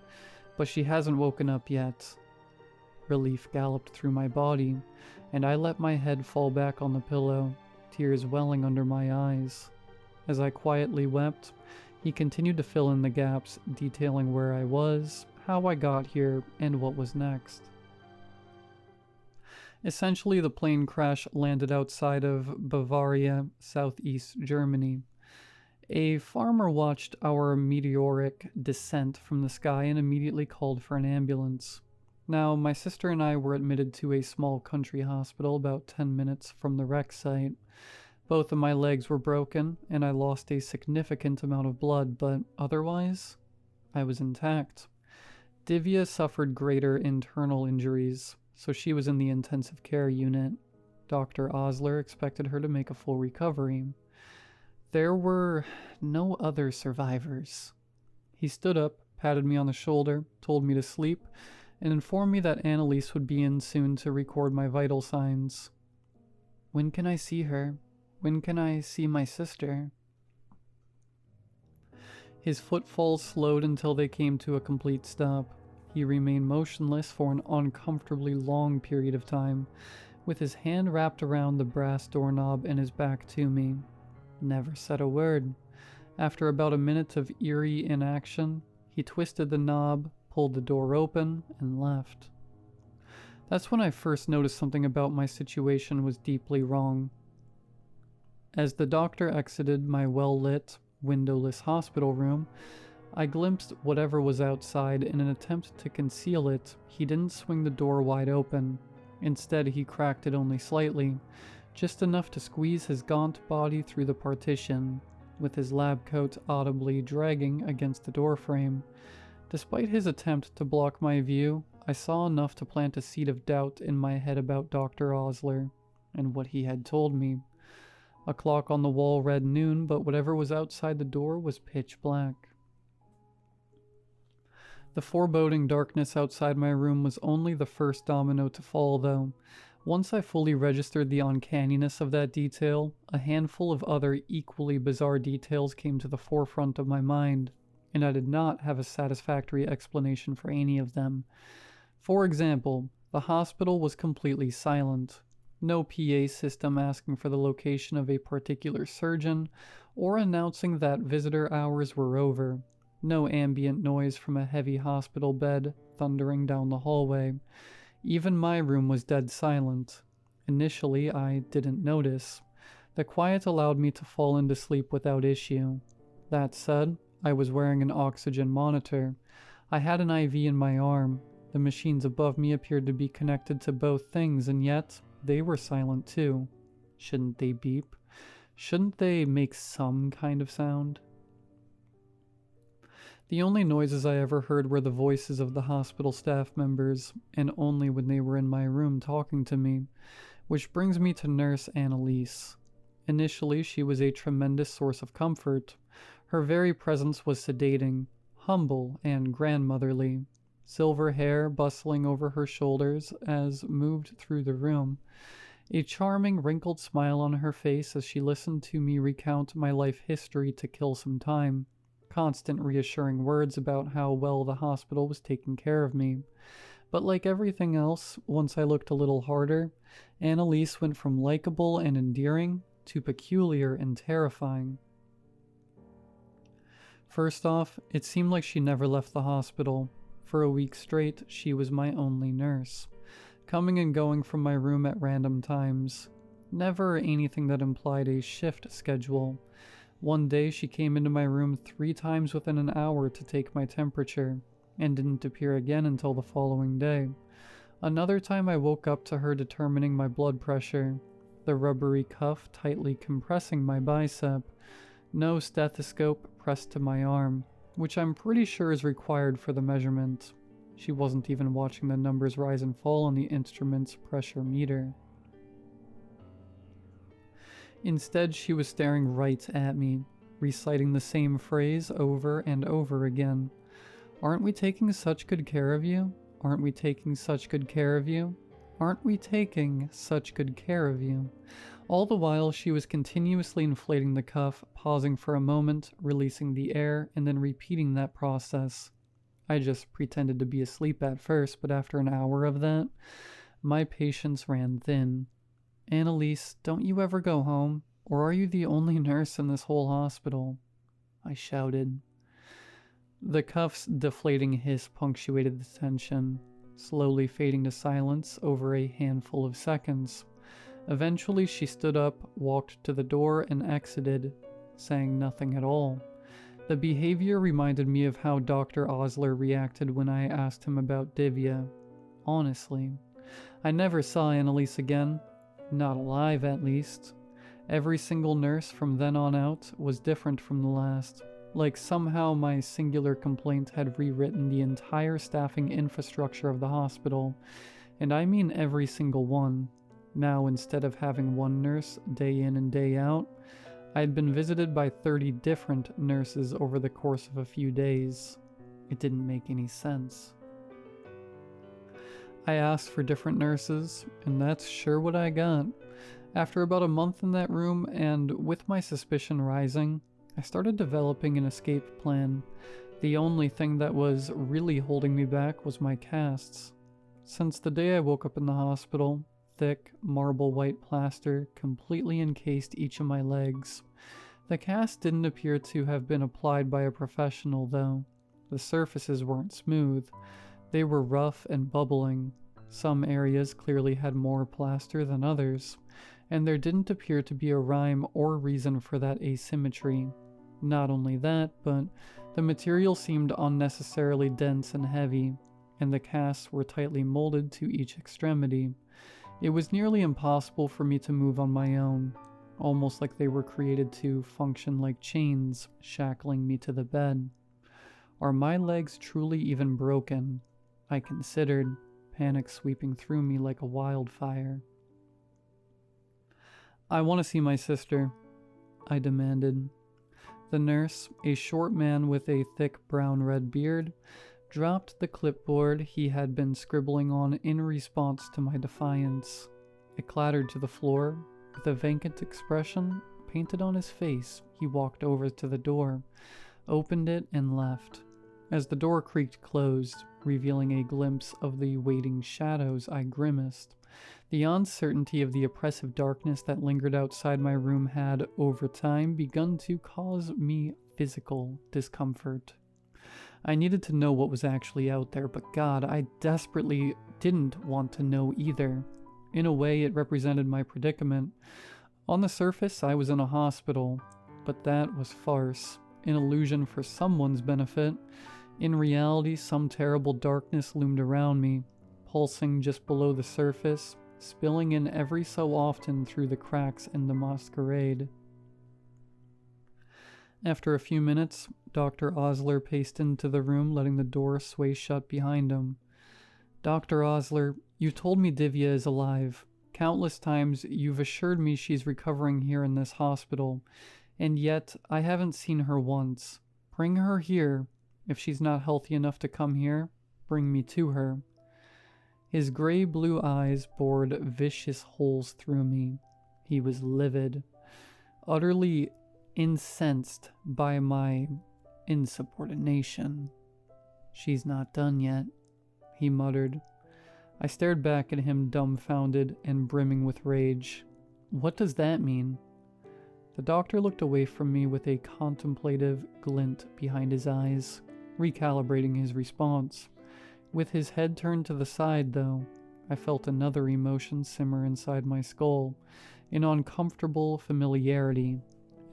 but she hasn't woken up yet. Relief galloped through my body, and I let my head fall back on the pillow, tears welling under my eyes. As I quietly wept, he continued to fill in the gaps, detailing where I was, how I got here, and what was next. Essentially, the plane crash landed outside of Bavaria, southeast Germany. A farmer watched our meteoric descent from the sky and immediately called for an ambulance. Now, my sister and I were admitted to a small country hospital about 10 minutes from the wreck site. Both of my legs were broken, and I lost a significant amount of blood, but otherwise, I was intact. Divya suffered greater internal injuries, so she was in the intensive care unit. Dr. Osler expected her to make a full recovery. There were no other survivors. He stood up, patted me on the shoulder, told me to sleep, and informed me that Annalise would be in soon to record my vital signs. When can I see her? When can I see my sister? His footfalls slowed until they came to a complete stop. He remained motionless for an uncomfortably long period of time, with his hand wrapped around the brass doorknob and his back to me. Never said a word. After about a minute of eerie inaction, he twisted the knob, pulled the door open, and left. That's when I first noticed something about my situation was deeply wrong. As the doctor exited my well-lit, windowless hospital room, I glimpsed whatever was outside. In an attempt to conceal it, he didn't swing the door wide open. Instead, he cracked it only slightly, just enough to squeeze his gaunt body through the partition, with his lab coat audibly dragging against the doorframe. Despite his attempt to block my view, I saw enough to plant a seed of doubt in my head about Dr. Osler and what he had told me. A clock on the wall read noon, but whatever was outside the door was pitch black. The foreboding darkness outside my room was only the first domino to fall, though. Once I fully registered the uncanniness of that detail, a handful of other equally bizarre details came to the forefront of my mind, and I did not have a satisfactory explanation for any of them. For example, the hospital was completely silent. No PA system asking for the location of a particular surgeon or announcing that visitor hours were over. No ambient noise from a heavy hospital bed thundering down the hallway. Even my room was dead silent. Initially, I didn't notice. The quiet allowed me to fall into sleep without issue. That said, I was wearing an oxygen monitor. I had an IV in my arm. The machines above me appeared to be connected to both things, and yet they were silent too. Shouldn't they beep? Shouldn't they make some kind of sound? The only noises I ever heard were the voices of the hospital staff members, and only when they were in my room talking to me. Which brings me to Nurse Annalise. Initially, she was a tremendous source of comfort. Her very presence was sedating, humble, and grandmotherly. Silver hair bustling over her shoulders as moved through the room. A charming, wrinkled smile on her face as she listened to me recount my life history to kill some time. Constant reassuring words about how well the hospital was taking care of me. But like everything else, once I looked a little harder, Annalise went from likable and endearing to peculiar and terrifying. First off, it seemed like she never left the hospital. For a week straight, she was my only nurse, coming and going from my room at random times. Never anything that implied a shift schedule. One day she came into my room 3 times within an hour to take my temperature, and didn't appear again until the following day. Another time I woke up to her determining my blood pressure, the rubbery cuff tightly compressing my bicep, no stethoscope pressed to my arm, which I'm pretty sure is required for the measurement. She wasn't even watching the numbers rise and fall on the instrument's pressure meter. Instead, she was staring right at me, reciting the same phrase over and over again. "Aren't we taking such good care of you? Aren't we taking such good care of you? Aren't we taking such good care of you?" All the while, she was continuously inflating the cuff, pausing for a moment, releasing the air, and then repeating that process. I just pretended to be asleep at first, but after an hour of that, my patience ran thin. "Annalise, don't you ever go home? Or are you the only nurse in this whole hospital?" I shouted. The cuff's deflating hiss punctuated the tension, slowly fading to silence over a handful of seconds. Eventually she stood up, walked to the door, and exited, saying nothing at all. The behavior reminded me of how Dr. Osler reacted when I asked him about Divya. Honestly, I never saw Annalise again. Not alive, at least. Every single nurse from then on out was different from the last. Like somehow my singular complaint had rewritten the entire staffing infrastructure of the hospital. And I mean every single one. Now, instead of having one nurse day in and day out, I had been visited by 30 different nurses over the course of a few days. It didn't make any sense. I asked for different nurses, and that's sure what I got. After about a month in that room, and with my suspicion rising, I started developing an escape plan. The only thing that was really holding me back was my casts. Since the day I woke up in the hospital, thick, marble white plaster completely encased each of my legs. The cast didn't appear to have been applied by a professional, though. The surfaces weren't smooth. They were rough and bubbling. Some areas clearly had more plaster than others, and there didn't appear to be a rhyme or reason for that asymmetry. Not only that, but the material seemed unnecessarily dense and heavy, and the casts were tightly molded to each extremity. It was nearly impossible for me to move on my own, almost like they were created to function like chains shackling me to the bed. Are my legs truly even broken? I considered, panic sweeping through me like a wildfire. I want to see my sister, I demanded. The nurse, a short man with a thick brown-red beard, dropped the clipboard he had been scribbling on in response to my defiance. It clattered to the floor. With a vacant expression painted on his face, he walked over to the door, opened it, and left. As the door creaked closed, revealing a glimpse of the waiting shadows, I grimaced. The uncertainty of the oppressive darkness that lingered outside my room had, over time, begun to cause me physical discomfort. I needed to know what was actually out there, but God, I desperately didn't want to know either. In a way, it represented my predicament. On the surface, I was in a hospital, but that was farce, an illusion for someone's benefit. In reality, some terrible darkness loomed around me, pulsing just below the surface, spilling in every so often through the cracks in the masquerade. After a few minutes, Dr. Osler paced into the room, letting the door sway shut behind him. Dr. Osler, you told me Divya is alive. Countless times you've assured me she's recovering here in this hospital, and yet I haven't seen her once. Bring her here. If she's not healthy enough to come here, bring me to her. His gray-blue eyes bored vicious holes through me. He was livid, utterly incensed by my insubordination. She's not done yet, he muttered. I stared back at him, dumbfounded and brimming with rage. What does that mean? The doctor looked away from me with a contemplative glint behind his eyes, recalibrating his response. With his head turned to the side, though, I felt another emotion simmer inside my skull, an uncomfortable familiarity,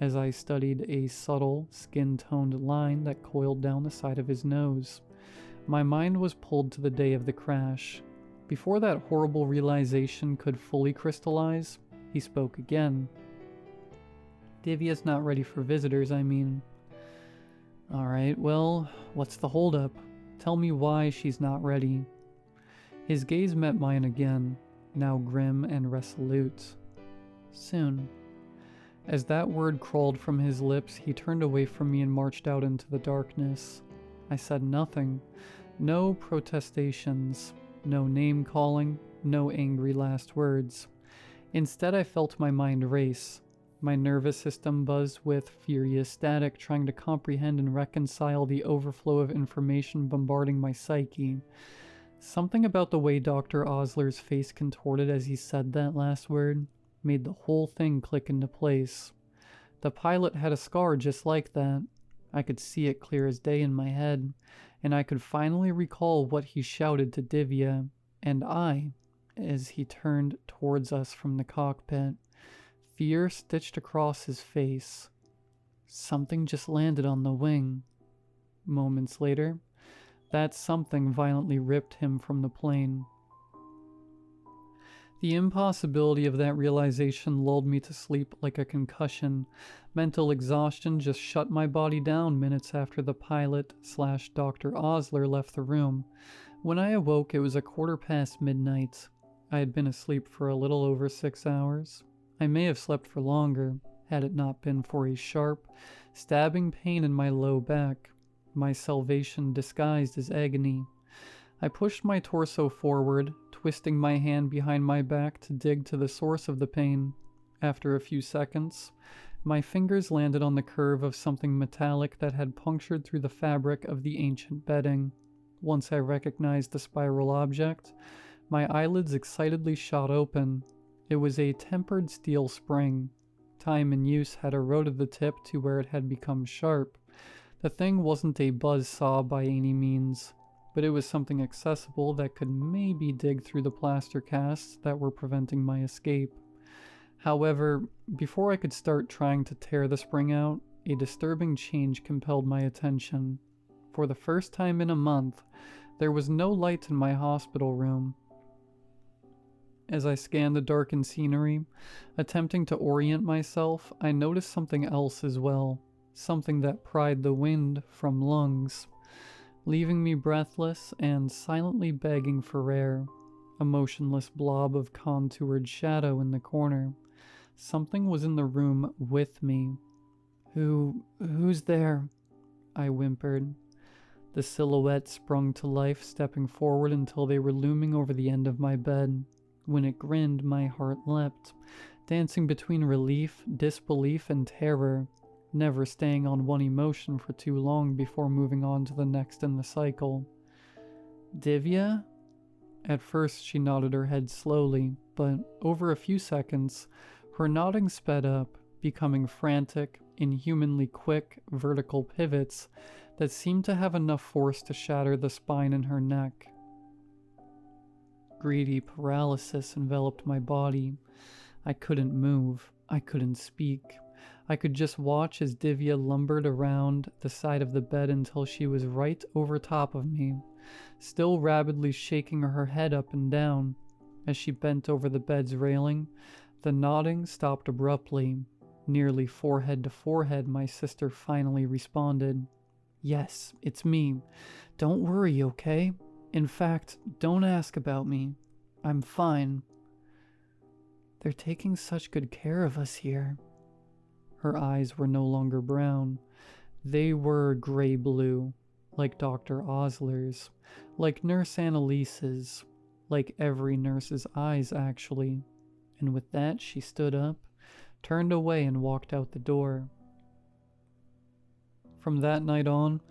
as I studied a subtle, skin-toned line that coiled down the side of his nose. My mind was pulled to the day of the crash. Before that horrible realization could fully crystallize, he spoke again. Divya's not ready for visitors, I mean. Alright, well, what's the holdup? Tell me why she's not ready. His gaze met mine again, now grim and resolute. Soon. As that word crawled from his lips, he turned away from me and marched out into the darkness. I said nothing. No protestations. No name-calling. No angry last words. Instead, I felt my mind race. My nervous system buzzed with furious static, trying to comprehend and reconcile the overflow of information bombarding my psyche. Something about the way Dr. Osler's face contorted as he said that last word made the whole thing click into place. The pilot had a scar just like that. I could see it clear as day in my head, and I could finally recall what he shouted to Divya and I as he turned towards us from the cockpit. Fear stitched across his face. Something just landed on the wing. Moments later, that something violently ripped him from the plane. The impossibility of that realization lulled me to sleep like a concussion. Mental exhaustion just shut my body down minutes after the pilot/Dr. Osler left the room. When I awoke, it was 1:15 midnight. I had been asleep for a little over 6 hours. I may have slept for longer. had it not been for a sharp, stabbing pain in my low back, my salvation disguised as agony. I pushed my torso forward, twisting my hand behind my back to dig to the source of the pain. After a few seconds, my fingers landed on the curve of something metallic that had punctured through the fabric of the ancient bedding. Once I recognized the spiral object, my eyelids excitedly shot open. It was a tempered steel spring. Time and use had eroded the tip to where it had become sharp. The thing wasn't a buzz saw by any means, but it was something accessible that could maybe dig through the plaster casts that were preventing my escape. However, before I could start trying to tear the spring out, a disturbing change compelled my attention. For the first time in a month, there was no light in my hospital room. As I scanned the darkened scenery, attempting to orient myself, I noticed something else as well, something that pried the wind from lungs, leaving me breathless and silently begging for air, a motionless blob of contoured shadow in the corner. Something was in the room with me. Who's there? I whimpered. The silhouette sprung to life, stepping forward until they were looming over the end of my bed. When it grinned, my heart leapt, dancing between relief, disbelief, and terror, never staying on one emotion for too long before moving on to the next in the cycle. Divya? At first she nodded her head slowly, but over a few seconds, her nodding sped up, becoming frantic, inhumanly quick, vertical pivots that seemed to have enough force to shatter the spine in her neck. Greedy paralysis enveloped my body. I couldn't move. I couldn't speak. I could just watch as Divya lumbered around the side of the bed until she was right over top of me, still rapidly shaking her head up and down. As she bent over the bed's railing, the nodding stopped abruptly. Nearly forehead to forehead, my sister finally responded. "Yes, it's me. Don't worry, okay? In fact, don't ask about me. I'm fine. They're taking such good care of us here." Her eyes were no longer brown. They were gray-blue, like Dr. Osler's, like Nurse Annalise's, like every nurse's eyes, actually. And with that, she stood up, turned away, and walked out the door. From that night on,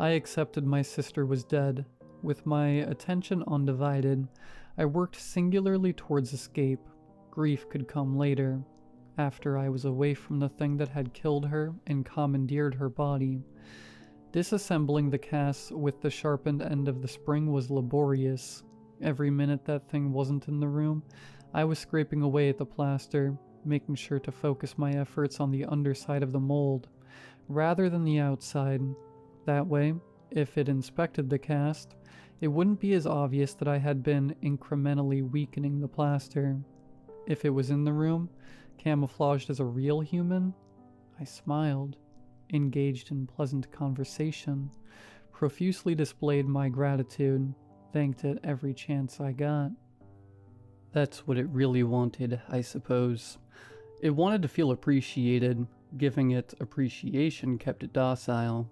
I accepted my sister was dead. With my attention undivided, I worked singularly towards escape. Grief could come later, after I was away from the thing that had killed her and commandeered her body. Disassembling the casts with the sharpened end of the spring was laborious. Every minute that thing wasn't in the room, I was scraping away at the plaster, making sure to focus my efforts on the underside of the mold, rather than the outside. That way, if it inspected the cast, it wouldn't be as obvious that I had been incrementally weakening the plaster. If it was in the room, camouflaged as a real human, I smiled, engaged in pleasant conversation, profusely displayed my gratitude, thanked it every chance I got. That's what it really wanted, I suppose. It wanted to feel appreciated. Giving it appreciation kept it docile.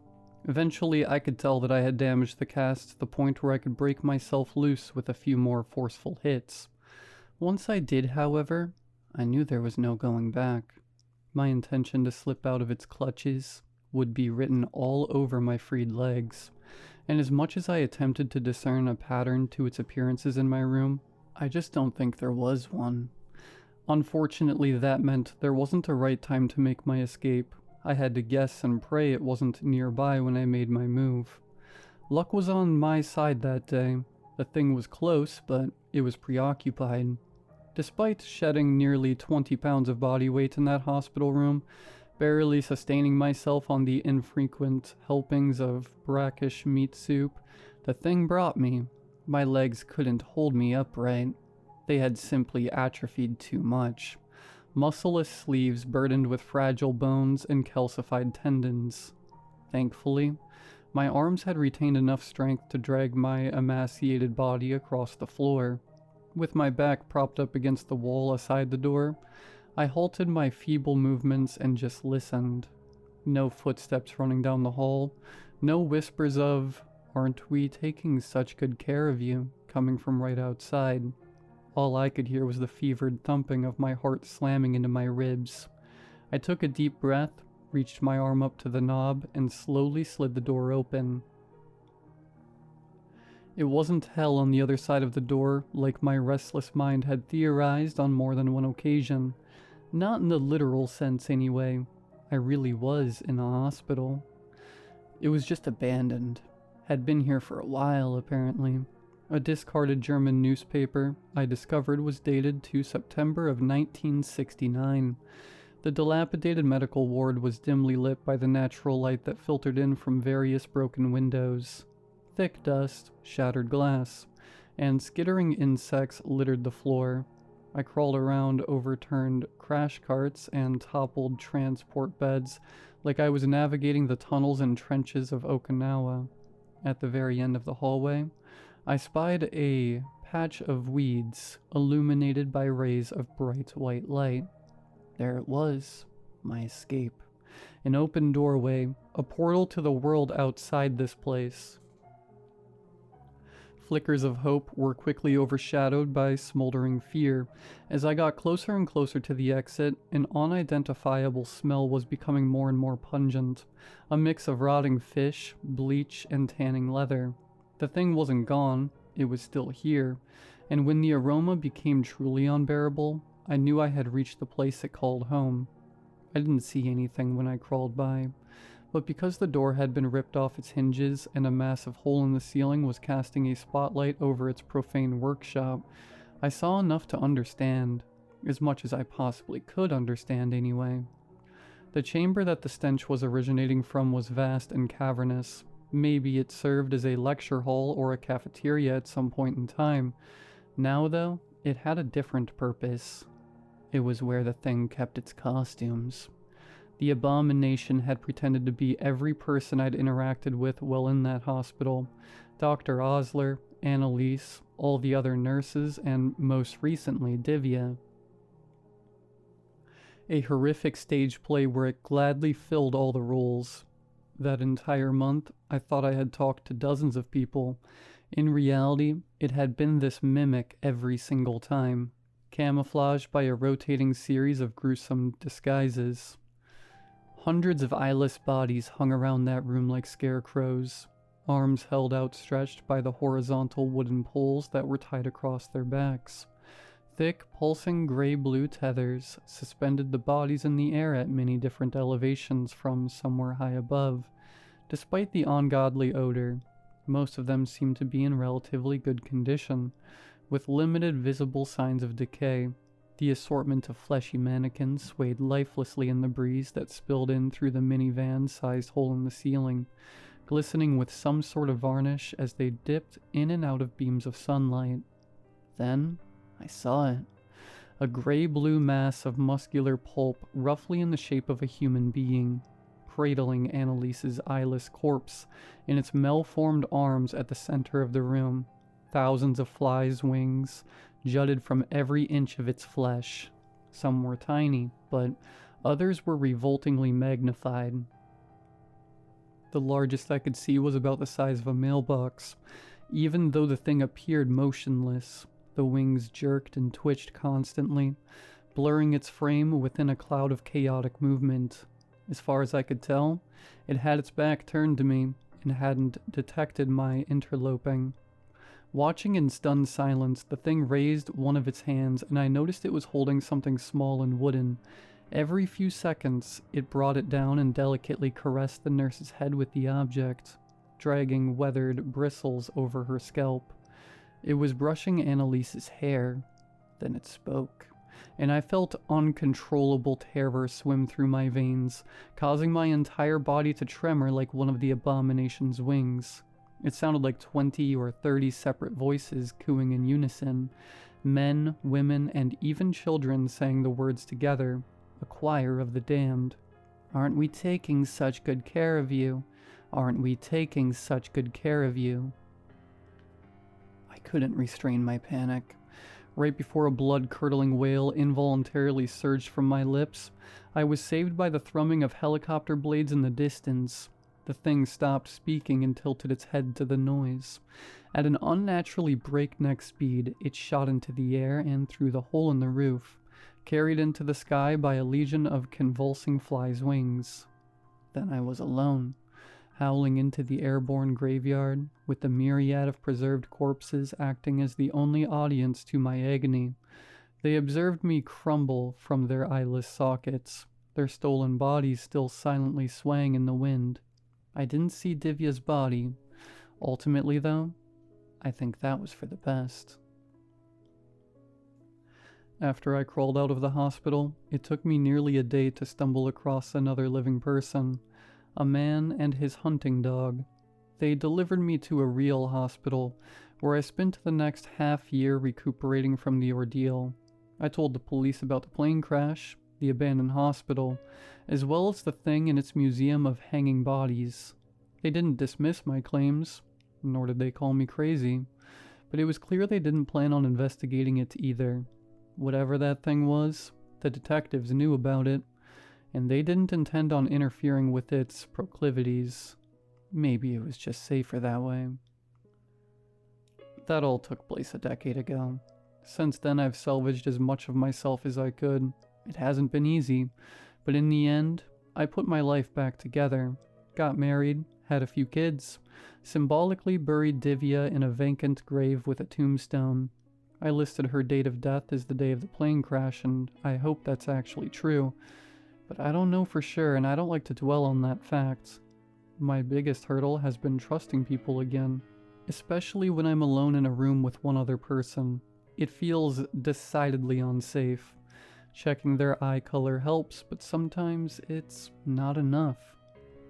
Eventually, I could tell that I had damaged the cast to the point where I could break myself loose with a few more forceful hits. Once I did, however, I knew there was no going back. My intention to slip out of its clutches would be written all over my freed legs, and as much as I attempted to discern a pattern to its appearances in my room, I just don't think there was one. Unfortunately, that meant there wasn't a right time to make my escape. I had to guess and pray it wasn't nearby when I made my move. Luck was on my side that day. The thing was close, but it was preoccupied. Despite shedding nearly 20 pounds of body weight in that hospital room, barely sustaining myself on the infrequent helpings of brackish meat soup, the thing brought me. My legs couldn't hold me upright. They had simply atrophied too much. Muscleless sleeves burdened with fragile bones and calcified tendons. Thankfully, my arms had retained enough strength to drag my emaciated body across the floor. With my back propped up against the wall aside the door, I halted my feeble movements and just listened. No footsteps running down the hall, no whispers of, "Aren't we taking such good care of you?" coming from right outside. All I could hear was the fevered thumping of my heart slamming into my ribs. I took a deep breath, reached my arm up to the knob, and slowly slid the door open. It wasn't hell on the other side of the door, like my restless mind had theorized on more than one occasion. Not in the literal sense, anyway. I really was in a hospital. It was just abandoned. Had been here for a while, apparently. A discarded German newspaper I discovered was dated to September of 1969. The dilapidated medical ward was dimly lit by the natural light that filtered in from various broken windows. Thick dust, shattered glass, and skittering insects littered the floor. I crawled around overturned crash carts and toppled transport beds like I was navigating the tunnels and trenches of Okinawa. At the very end of the hallway, I spied a patch of weeds illuminated by rays of bright white light. There it was, my escape. An open doorway, a portal to the world outside this place. Flickers of hope were quickly overshadowed by smoldering fear. As I got closer and closer to the exit, an unidentifiable smell was becoming more and more pungent. A mix of rotting fish, bleach, and tanning leather. The thing wasn't gone, it was still here, and when the aroma became truly unbearable, I knew I had reached the place it called home. I didn't see anything when I crawled by, but because the door had been ripped off its hinges and a massive hole in the ceiling was casting a spotlight over its profane workshop, I saw enough to understand, as much as I possibly could understand anyway. The chamber that the stench was originating from was vast and cavernous. Maybe it served as a lecture hall or a cafeteria at some point in time. Now, though, it had a different purpose. It was where the thing kept its costumes. The abomination had pretended to be every person I'd interacted with while in that hospital. Dr. Osler, Annalise, all the other nurses, and most recently, Divya. A horrific stage play where it gladly filled all the roles. That entire month, I thought I had talked to dozens of people. In reality, it had been this mimic every single time, camouflaged by a rotating series of gruesome disguises. Hundreds of eyeless bodies hung around that room like scarecrows, arms held outstretched by the horizontal wooden poles that were tied across their backs. Thick, pulsing gray-blue tethers suspended the bodies in the air at many different elevations from somewhere high above. Despite the ungodly odor, most of them seemed to be in relatively good condition, with limited visible signs of decay. The assortment of fleshy mannequins swayed lifelessly in the breeze that spilled in through the minivan-sized hole in the ceiling, glistening with some sort of varnish as they dipped in and out of beams of sunlight. Then I saw it. A gray-blue mass of muscular pulp roughly in the shape of a human being, cradling Annalise's eyeless corpse in its malformed arms at the center of the room. Thousands of flies' wings jutted from every inch of its flesh. Some were tiny, but others were revoltingly magnified. The largest I could see was about the size of a mailbox, even though the thing appeared motionless. The wings jerked and twitched constantly, blurring its frame within a cloud of chaotic movement. As far as I could tell, it had its back turned to me and hadn't detected my interloping. Watching in stunned silence, the thing raised one of its hands, and I noticed it was holding something small and wooden. Every few seconds, it brought it down and delicately caressed the nurse's head with the object, dragging weathered bristles over her scalp. It was brushing Annalise's hair. Then it spoke, and I felt uncontrollable terror swim through my veins, causing my entire body to tremor like one of the abomination's wings. It sounded like 20 or 30 separate voices cooing in unison. Men, women, and even children sang the words together, a choir of the damned. "Aren't we taking such good care of you? Aren't we taking such good care of you?" I couldn't restrain my panic. Right before a blood-curdling wail involuntarily surged from my lips, I was saved by the thrumming of helicopter blades in the distance. The thing stopped speaking and tilted its head to the noise. At an unnaturally breakneck speed, it shot into the air and through the hole in the roof, carried into the sky by a legion of convulsing flies' wings. Then I was alone, howling into the airborne graveyard, with the myriad of preserved corpses acting as the only audience to my agony. They observed me crumble from their eyeless sockets, their stolen bodies still silently swaying in the wind. I didn't see Divya's body. Ultimately, though, I think that was for the best. After I crawled out of the hospital, it took me nearly a day to stumble across another living person, a man and his hunting dog. They delivered me to a real hospital, where I spent the next half year recuperating from the ordeal. I told the police about the plane crash, the abandoned hospital, as well as the thing in its museum of hanging bodies. They didn't dismiss my claims, nor did they call me crazy, but it was clear they didn't plan on investigating it either. Whatever that thing was, the detectives knew about it, and they didn't intend on interfering with its proclivities. Maybe it was just safer that way. That all took place a decade ago. Since then, I've salvaged as much of myself as I could. It hasn't been easy, but in the end, I put my life back together, got married, had a few kids, symbolically buried Divya in a vacant grave with a tombstone. I listed her date of death as the day of the plane crash, and I hope that's actually true, but I don't know for sure, and I don't like to dwell on that fact. My biggest hurdle has been trusting people again, especially when I'm alone in a room with one other person. It feels decidedly unsafe. Checking their eye color helps, but sometimes it's not enough.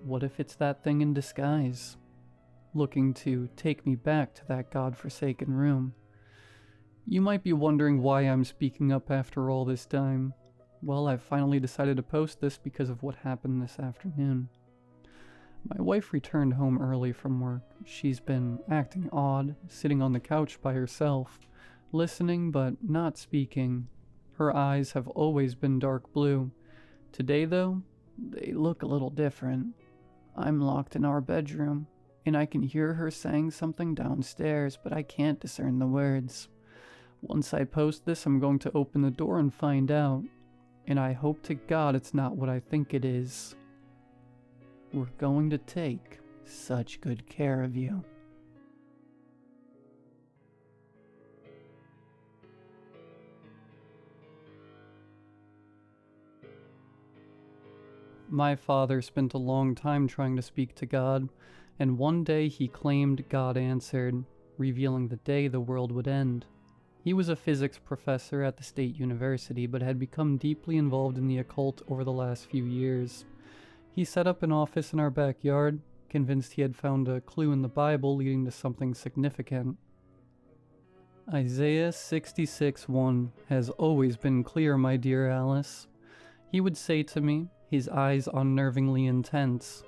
What if it's that thing in disguise, looking to take me back to that godforsaken room? You might be wondering why I'm speaking up after all this time. Well, I've finally decided to post this because of what happened this afternoon. My wife returned home early from work. She's been acting odd, sitting on the couch by herself, listening but not speaking. Her eyes have always been dark blue. Today, though, they look a little different. I'm locked in our bedroom, and I can hear her saying something downstairs, but I can't discern the words. Once I post this, I'm going to open the door and find out, and I hope to God it's not what I think it is. We're going to take such good care of you. My father spent a long time trying to speak to God, and one day he claimed God answered, revealing the day the world would end. He was a physics professor at the state university, but had become deeply involved in the occult over the last few years. He set up an office in our backyard, convinced he had found a clue in the Bible leading to something significant. Isaiah 66:1 has always been clear, my dear Alice. He would say to me, his eyes unnervingly intense,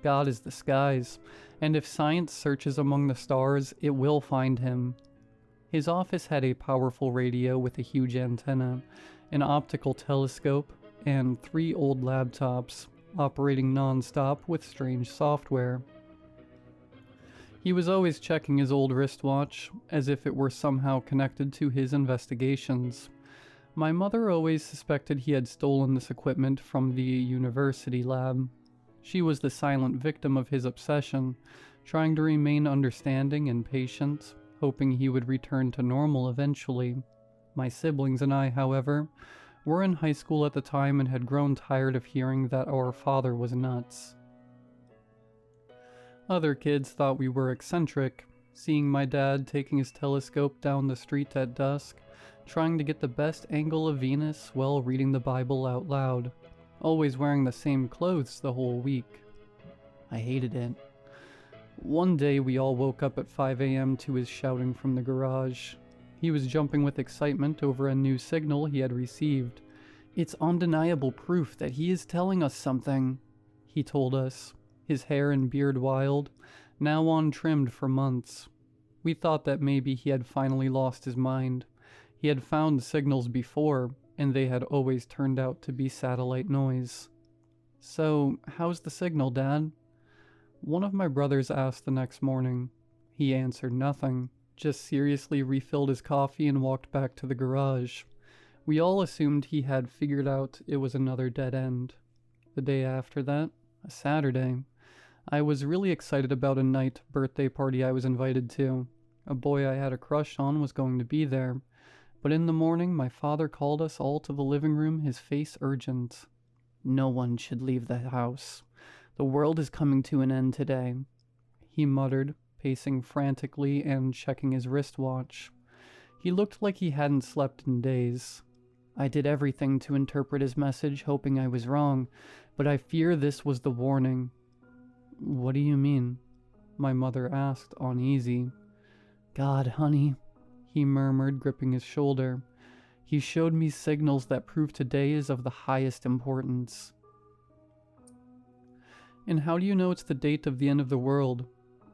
God is the skies, and if science searches among the stars, it will find him. His office had a powerful radio with a huge antenna, an optical telescope, and 3 old laptops, operating non-stop with strange software. He was always checking his old wristwatch, as if it were somehow connected to his investigations. My mother always suspected he had stolen this equipment from the university lab. She was the silent victim of his obsession, trying to remain understanding and patient, hoping he would return to normal eventually. My siblings and I, however, were in high school at the time and had grown tired of hearing that our father was nuts. Other kids thought we were eccentric, seeing my dad taking his telescope down the street at dusk, trying to get the best angle of Venus while reading the Bible out loud, always wearing the same clothes the whole week. I hated it. One day we all woke up at 5 a.m. to his shouting from the garage. He was jumping with excitement over a new signal he had received. It's undeniable proof that he is telling us something, he told us, his hair and beard wild, now untrimmed for months. We thought that maybe he had finally lost his mind. He had found signals before, and they had always turned out to be satellite noise. "So, how's the signal, Dad?" One of my brothers asked the next morning. He answered nothing, just seriously refilled his coffee and walked back to the garage. We all assumed he had figured out it was another dead end. The day after that, a Saturday, I was really excited about a night birthday party I was invited to. A boy I had a crush on was going to be there, but in the morning my father called us all to the living room, his face urgent. "No one should leave the house. The world is coming to an end today," he muttered, pacing frantically and checking his wristwatch. He looked like he hadn't slept in days. I did everything to interpret his message, hoping I was wrong, but I fear this was the warning. "What do you mean?" my mother asked, uneasy. "God, honey," he murmured, gripping his shoulder. "He showed me signals that prove today is of the highest importance." "And how do you know it's the date of the end of the world?"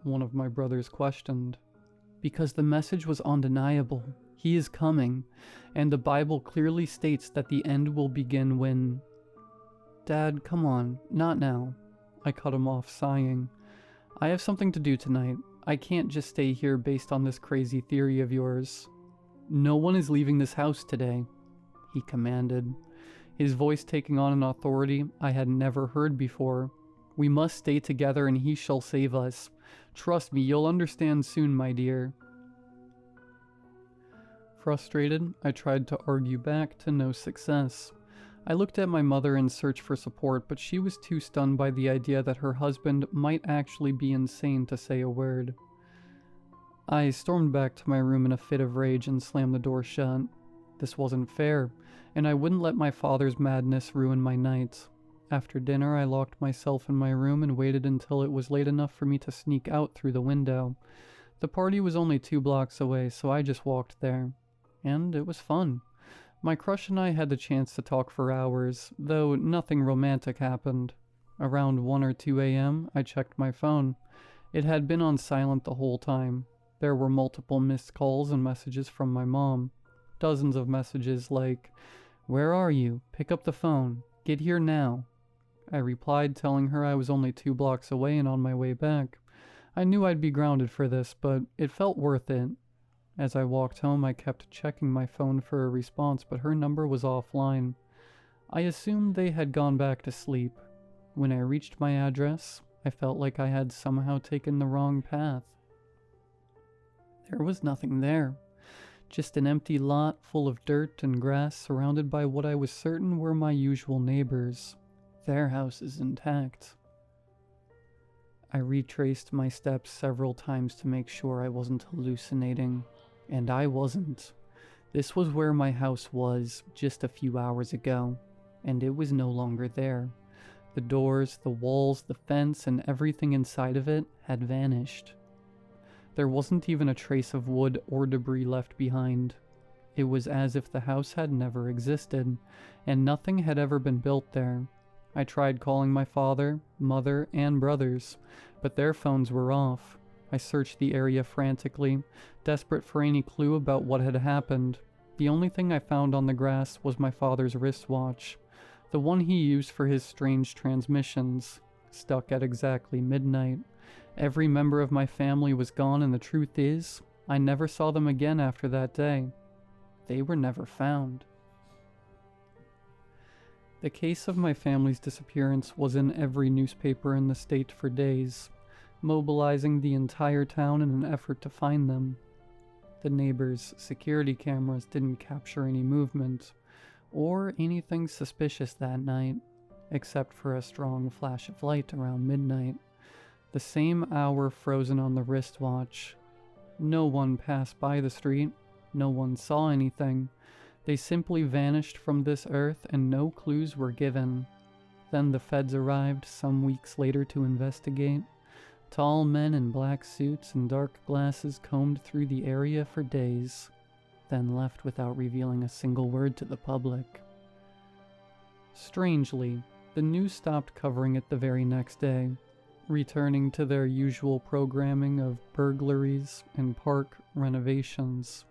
one of my brothers questioned. "Because the message was undeniable. He is coming, and the Bible clearly states that the end will begin when—" "Dad, come on, not now." I cut him off, sighing. "I have something to do tonight. I can't just stay here based on this crazy theory of yours." "No one is leaving this house today," he commanded, his voice taking on an authority I had never heard before. "We must stay together and he shall save us. Trust me, you'll understand soon, my dear." Frustrated, I tried to argue back to no success. I looked at my mother in search for support, but she was too stunned by the idea that her husband might actually be insane to say a word. I stormed back to my room in a fit of rage and slammed the door shut. This wasn't fair, and I wouldn't let my father's madness ruin my night. After dinner, I locked myself in my room and waited until it was late enough for me to sneak out through the window. The party was only 2 blocks away, so I just walked there. And it was fun. My crush and I had the chance to talk for hours, though nothing romantic happened. Around 1 or 2 a.m., I checked my phone. It had been on silent the whole time. There were multiple missed calls and messages from my mom. Dozens of messages like, "Where are you? Pick up the phone. Get here now." I replied, telling her I was only 2 blocks away and on my way back. I knew I'd be grounded for this, but it felt worth it. As I walked home, I kept checking my phone for a response, but her number was offline. I assumed they had gone back to sleep. When I reached my address, I felt like I had somehow taken the wrong path. There was nothing there. Just an empty lot full of dirt and grass surrounded by what I was certain were my usual neighbors. Their house is intact. I retraced my steps several times to make sure I wasn't hallucinating. And I wasn't. This was where my house was just a few hours ago, and it was no longer there. The doors, the walls, the fence, and everything inside of it had vanished. There wasn't even a trace of wood or debris left behind. It was as if the house had never existed, and nothing had ever been built there. I tried calling my father, mother, and brothers, but their phones were off. I searched the area frantically, desperate for any clue about what had happened. The only thing I found on the grass was my father's wristwatch, the one he used for his strange transmissions, stuck at exactly midnight. Every member of my family was gone, and the truth is, I never saw them again after that day. They were never found. The case of my family's disappearance was in every newspaper in the state for days, mobilizing the entire town in an effort to find them. The neighbors' security cameras didn't capture any movement or anything suspicious that night, except for a strong flash of light around midnight, the same hour frozen on the wristwatch. No one passed by the street, no one saw anything. They simply vanished from this earth and no clues were given. Then the feds arrived some weeks later to investigate. Tall men in black suits and dark glasses combed through the area for days, then left without revealing a single word to the public. Strangely, the news stopped covering it the very next day, returning to their usual programming of burglaries and park renovations.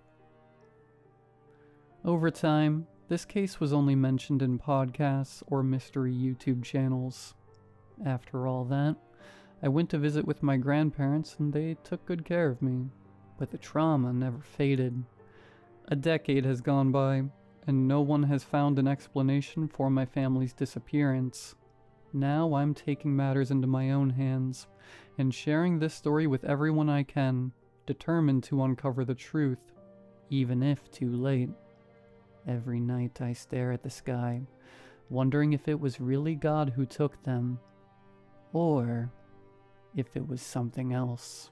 Over time, this case was only mentioned in podcasts or mystery YouTube channels. After all that, I went to visit with my grandparents and they took good care of me, but the trauma never faded. A decade has gone by, and no one has found an explanation for my family's disappearance. Now I'm taking matters into my own hands and sharing this story with everyone I can, determined to uncover the truth, even if too late. Every night I stare at the sky, wondering if it was really God who took them, or if it was something else.